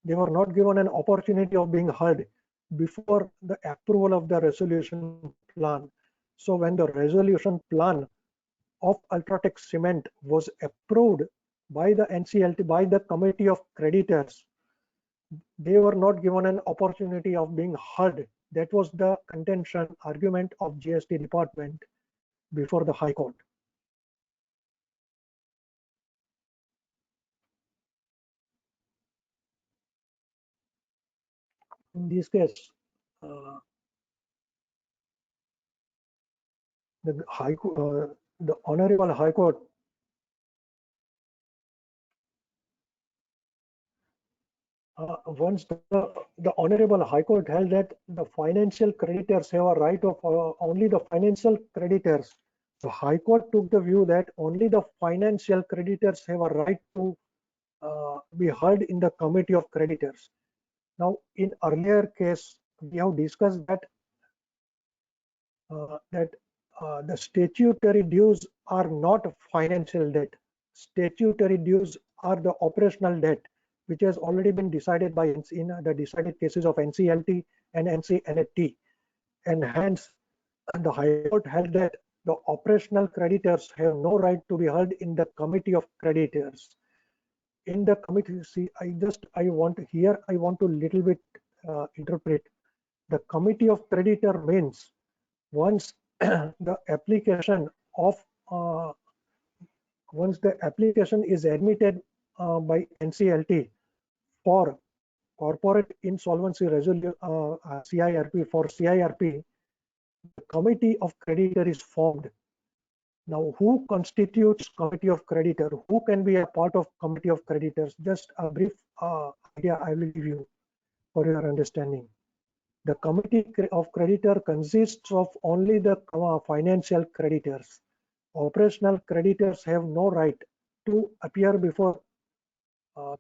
they were not given an opportunity of being heard before the approval of the resolution plan. So when the resolution plan of Ultratech Cement was approved by the NCLT, by the Committee of Creditors, they were not given an opportunity of being heard. That was the contention argument of GST department before the High Court. In this case, the Honorable High Court once the Honorable High Court held that the financial creditors have a right of only the financial creditors. The High Court took the view that only the financial creditors have a right to be heard in the Committee of Creditors. Now, in earlier case, we have discussed that the statutory dues are not financial debt. Statutory dues are the operational debt, which has already been decided by in the decided cases of NCLT and NCLAT, and hence the High Court held that the operational creditors have no right to be heard in the Committee of Creditors. In the committee, see, I want to little bit interpret. The Committee of Creditor means once the application is admitted by NCLT for corporate insolvency resolution CIRP, for CIRP, the Committee of Creditor is formed. Now, who constitutes Committee of Creditor? Who can be a part of Committee of Creditors? Just a brief idea I will give you for your understanding. The Committee of Creditor consists of only the financial creditors. Operational creditors have no right to appear before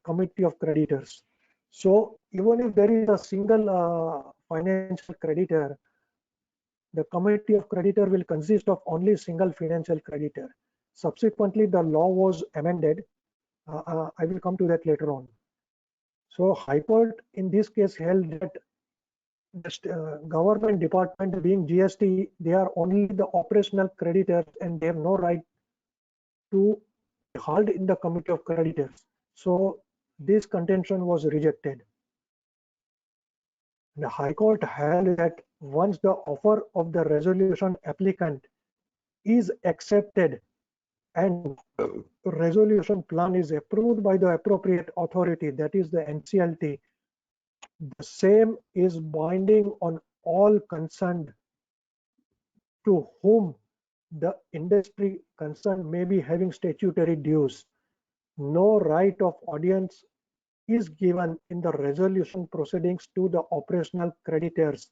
Committee of Creditors. So even if there is a single financial creditor, the Committee of Creditor will consist of only single financial creditor. Subsequently, the law was amended. I will come to that later on. So High Court in this case held that the government department, being GST, they are only the operational creditors and they have no right to be held in the Committee of Creditors. So this contention was rejected. The High Court held that once the offer of the resolution applicant is accepted and resolution plan is approved by the appropriate authority, that is the NCLT, the same is binding on all concerned to whom the industry concerned may be having statutory dues. No right of audience is given in the resolution proceedings to the operational creditors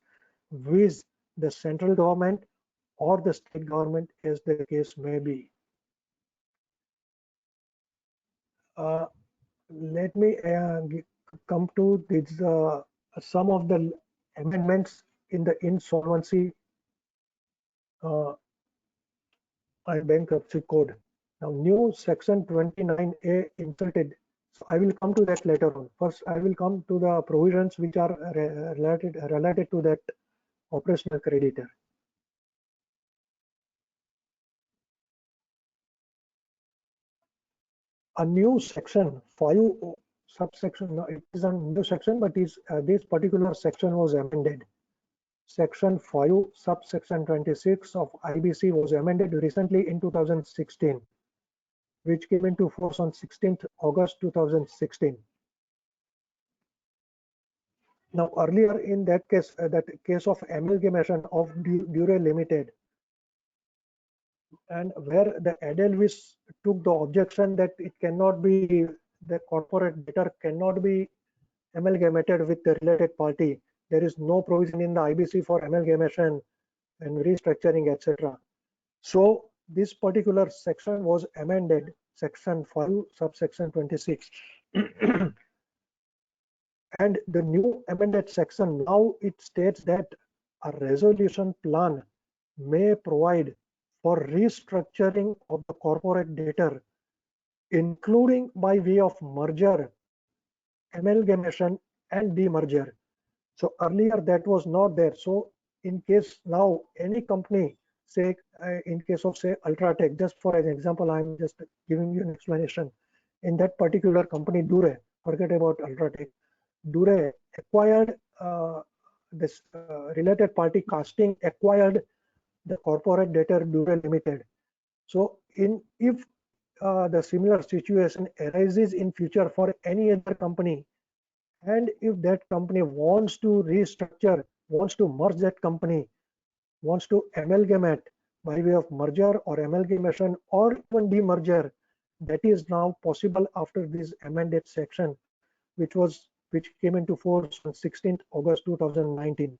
with the central government or the state government, as the case may be. Let me come to this, some of the amendments in the insolvency and bankruptcy code. Now, new section 29A inserted. So I will come to that later on. First, I will come to the provisions which are related to that operational creditor. A new section 5 subsection. No, it is a new section, but is this particular section was amended. Section 5 subsection 26 of IBC was amended recently in 2016, which came into force on 16th August 2016. Now, earlier in that case of amalgamation of Dure Limited, and where the Edelweiss took the objection that it cannot be, the corporate debtor cannot be amalgamated with the related party. There is no provision in the IBC for amalgamation and restructuring, etc. So this particular section was amended, section 5 subsection 26. And the new amended section, now it states that a resolution plan may provide for restructuring of the corporate debtor, including by way of merger, amalgamation, and demerger. So earlier that was not there. So in case now any company, say in case of say Ultratech, just for an example, I'm just giving you an explanation. In that particular company, Dure, forget about Ultratech, Dure acquired this related party casting acquired the corporate debtor Dure Limited. So if the similar situation arises in future for any other company, and if that company wants to restructure, wants to merge that company, wants to amalgamate by way of merger or amalgamation or even demerger, that is now possible after this amended section, which came into force on 16th August 2019.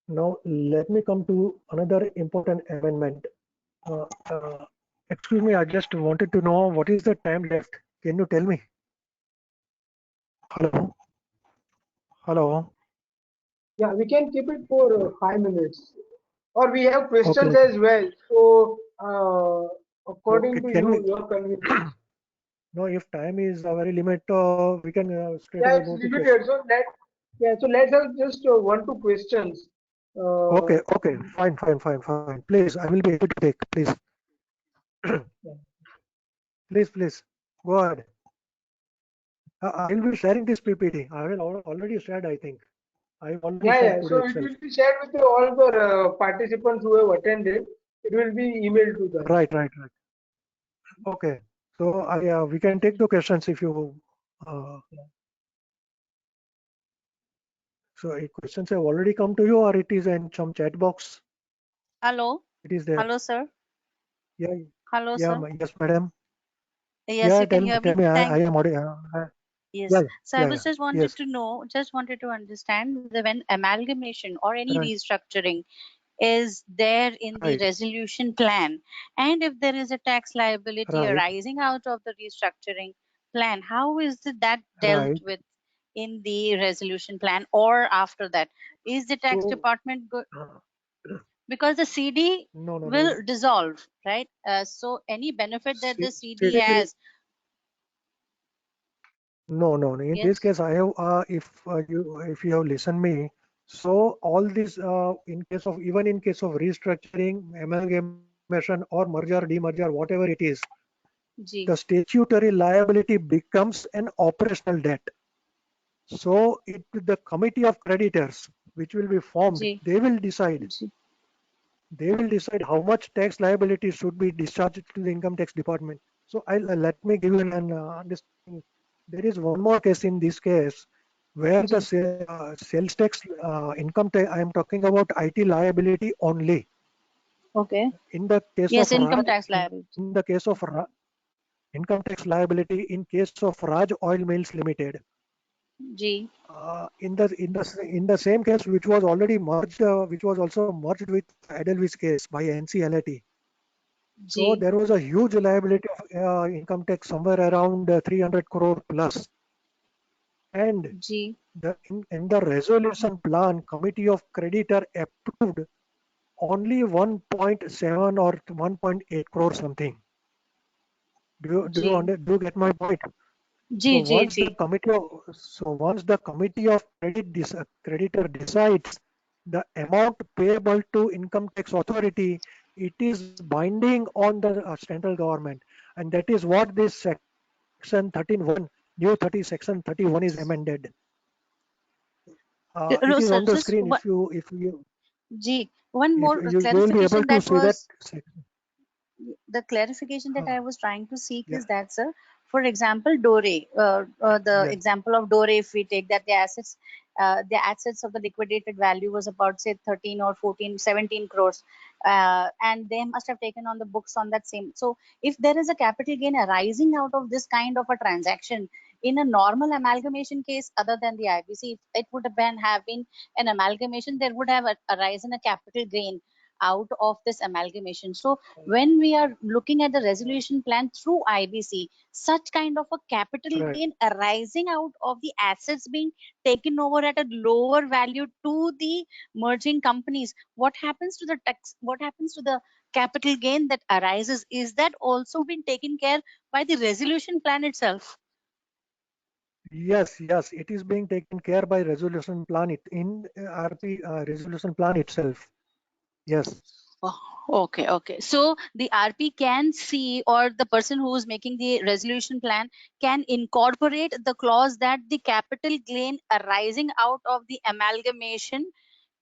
Now let me come to another important amendment. Excuse me, I just wanted to know what is the time left. Can you tell me? Hello? Hello? Yeah, we can keep it for 5 minutes. Or we have questions Okay. as well. So, according to Can you, we? your convenience. No, if time is very limit, we can straight Yeah, away it's go to question. limited. So let's have just 1-2 questions. Okay, fine. Please, I will be happy to take. Please, please, go ahead. I will be sharing this PPT. I will already shared, I think. I already shared today So it itself. will be shared with all the participants who have attended. It will be emailed to them. Right. Okay. So we can take the questions if you. So questions have already come to you, or it is in some chat box? Hello. It is there. Hello, sir. Yeah. Hello, Yeah. sir. Yes, madam. Yes, Yeah. you can hear Tell me. me. Thank. I am audible. Yes. Yeah. So I was just wanted Yes. to know, just wanted to understand that when amalgamation or any Right. restructuring is there in the Right. resolution plan, and if there is a tax liability Right. arising out of the restructuring plan, how is that dealt Right. with in the resolution plan or after that? Is the tax So, department good? Because the CD no. will dissolve, right? So any benefit that the CD CD will. has. No. In this Yes. case, I have. If you have listened me, so all this even in case of restructuring, amalgamation, or merger, demerger, whatever it is, G. the statutory liability becomes an operational debt. So the committee of creditors, which will be formed, G. they will decide. G. They will decide how much tax liability should be discharged to the income tax department. So let me give you an understanding. There is one more case in this case where the sales tax, income tax, I am talking about IT liability only. Okay. In the case Yes, of income tax liability. in the case of income tax liability in case of Raj Oil Mills Limited. G. In the same case, which was already merged, which was also merged with Edelweiss case by NCLAT. So G. there was a huge liability of income tax somewhere around 300 crore plus. And G. in the resolution plan, committee of creditor approved only 1.7 or 1.8 crore something. Do G. you get my point? So G. G. G. once the committee of creditor decides the amount payable to income tax authority, it is binding on the central government, and that is what this section 13(1), new section 31 is amended. No, It is sir, on the just screen. one, G. One If more you will be able clarification to that see that was section. the clarification that Uh, I was trying to seek yeah, is that, sir, for example, Dore, the yes, example of Dore, if we take that the assets of the liquidated value was about, say, 13 or 14, 17 crores, and they must have taken on the books on that same. So if there is a capital gain arising out of this kind of a transaction, in a normal amalgamation case, other than the IBC, if it would have been an amalgamation, there would have arisen a capital gain out of this amalgamation. So when we are looking at the resolution plan through IBC, such kind of a capital right. gain arising out of the assets being taken over at a lower value to the merging companies, what happens to the tax? What happens to the capital gain that arises? Is that also been taken care by the resolution plan itself? Yes, it is being taken care by resolution plan in RP resolution plan itself. Yes, Oh, okay. So the RP can see, or the person who is making the resolution plan can incorporate the clause that the capital gain arising out of the amalgamation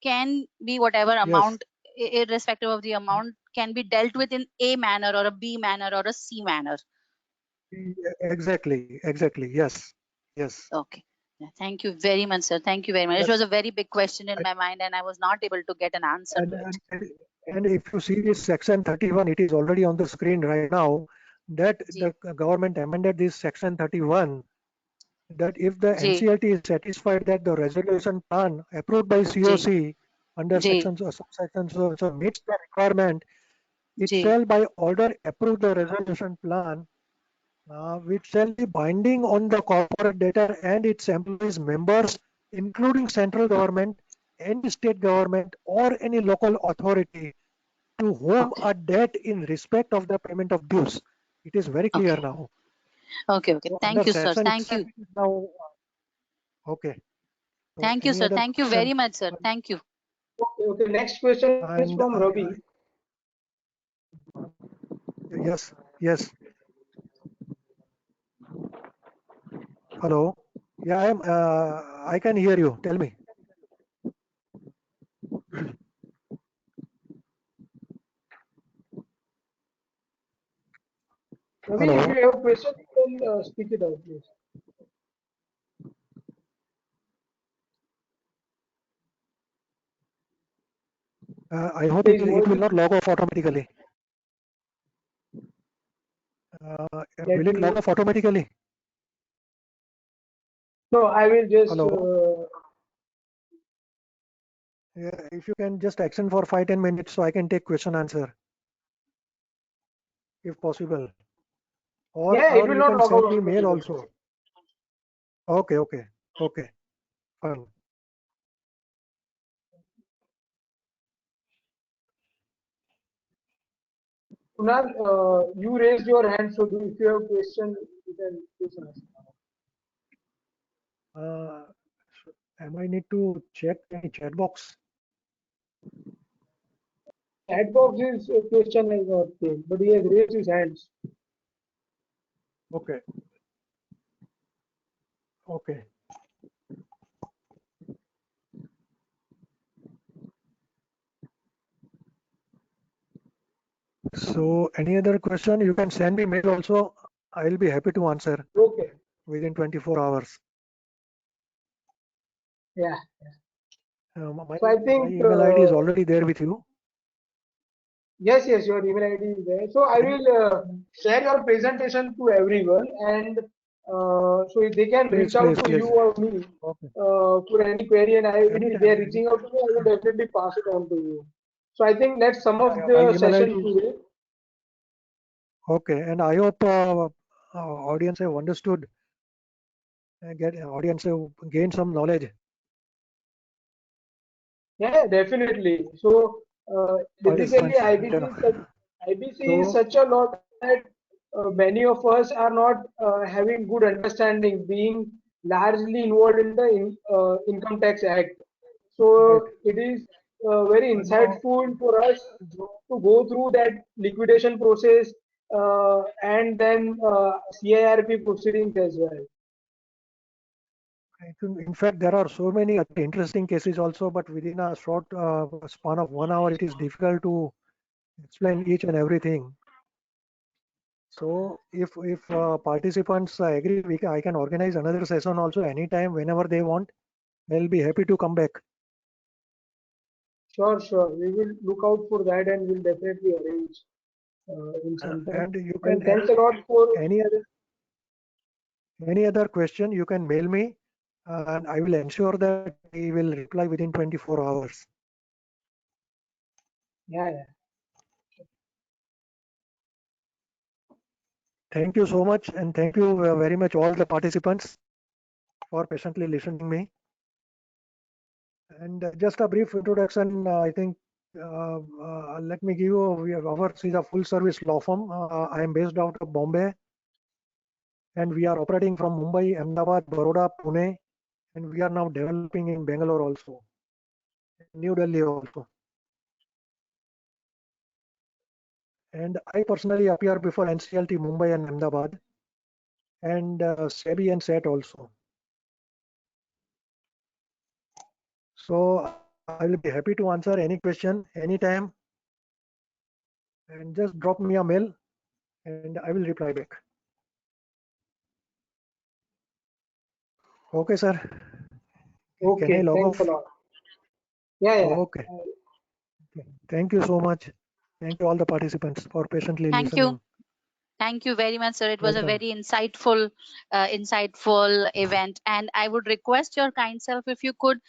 can be whatever yes, amount, irrespective of the amount, can be dealt with in A manner or a B manner or a C manner. exactly. Yes. Okay. Yeah, thank you very much, sir. Thank you very much. It Yes. was a very big question in And, my mind, and I was not able to get an answer and, to it. and if you see this section 31, it is already on the screen right now. That Ji, the government amended this section 31. That if the ji, NCLT is satisfied that the resolution plan approved by ji, COC under ji, sections or subsections so meets the requirement, it ji. shall by order approve the resolution plan, which shall be binding on the corporate debtor and its employees, members, including central government, any state government, or any local authority to whom Okay, a debt in respect of the payment of dues. It is very clear okay. now. Okay. So under Thank you, sir. section Thank itself, you. it is now okay. So Thank you, any sir. other Thank you very question? much, sir. Thank you. Okay. Next question is And from Ravi. yes. Hello. Yeah, I am. I can hear you. Tell me. Ravi, if Hello. you have a question, you can speak it out, please. I hope His it voice will is, not log off automatically. let Will it me, log off automatically? no, I will just, Hello. Yeah, if you can just action for 5-10 minutes so I can take question answer if possible. yeah, it Or will you not can log out send me mail automatically. also. Okay. Fine. Kunal, you raised your hand, so if you have a question, you can please ask. Uh, am I need to check any chat box? Chat box is a question is not there, but he has raised his hands. Okay. So any other question, you can send me mail also. I will be happy to answer Okay, within 24 hours. yeah. My So I my think, email ID is already there with you. Yes, yes, your email ID is there. So I will share your presentation to everyone, and so if they can Please, reach out please, to you please. or me Okay. for any query, and if they are Anytime. reaching out to me, I will definitely pass it on to you. So I think that's some of Yeah, my the email session ID. today. Okay, and I hope audience have understood. Get audience have gained some knowledge. Yeah, definitely. So basically, Participants. IBC is So such a lot that many of us are not having good understanding, being largely involved in the Income Tax Act. right. So it is very Now, insightful for us to go through that liquidation process and then CIRP proceedings as well. I think, in fact, there are so many other interesting cases also, but within a short span of 1 hour, it is difficult to explain each and everything. So if participants agree, I can organize another session also anytime, whenever they want. They'll be happy to come back. Sure, sure. We will look out for that and we'll definitely arrange in some time. And you can And thanks a lot for. any other question, you can mail me, and I will ensure that I will reply within 24 hours. Yeah, yeah. Thank you so much, and thank you very much all the participants for patiently listening to me. And just a brief introduction, I think. Let me give you. Ours is a full-service law firm. I am based out of Bombay, and we are operating from Mumbai, Ahmedabad, Baroda, Pune, and we are now developing in Bangalore also, New Delhi also. And I personally appear before NCLT Mumbai and Ahmedabad, and SEBI and SET also. So I will be happy to answer any question anytime, and just drop me a mail and I will reply back. Okay, sir. Can I Okay, log thanks a off? lot. Yeah, yeah. Okay. Thank you so much. Thank you all the participants for patiently Thank you. listening. Thank you very much, sir. It was a Welcome. very insightful event, and I would request your kind self if you could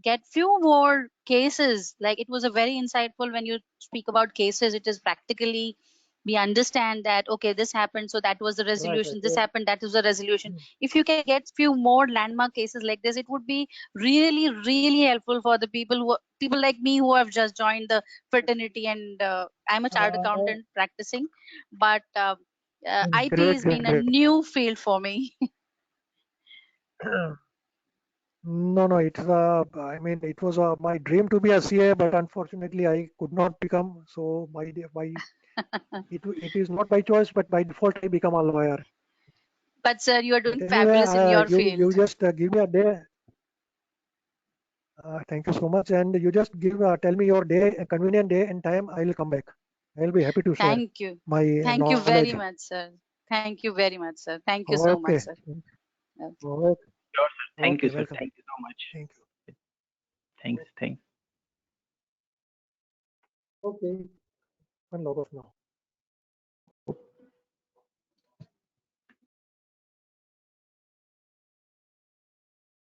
get few more cases. Like, it was a very insightful when you speak about cases. It is practically, we understand that okay, this happened, so that was the resolution. Right. This happened, that was the resolution. Mm. If you can get few more landmark cases like this, it would be really, really helpful for the people like me who have just joined the fraternity, and I'm a chartered accountant practicing, but IP has been a Great. new field for me. No, it's I mean, it was my dream to be a CA, but unfortunately, I could not become. So it is not by choice, but by default, I become a lawyer. But sir, you are But doing anyway, fabulous in your you field. just give me a day. Thank you so much, and you just tell me your day, a convenient day and time. I will come back. I will be happy to share Thank you. my Thank you very knowledge. much, sir. Thank you very much, sir. Thank you so much, Okay. sir. Okay. Okay. Sure, sir. Thank you, Okay. sir. Welcome. Thank you so much. Thank you. Thanks. Okay. One log off now.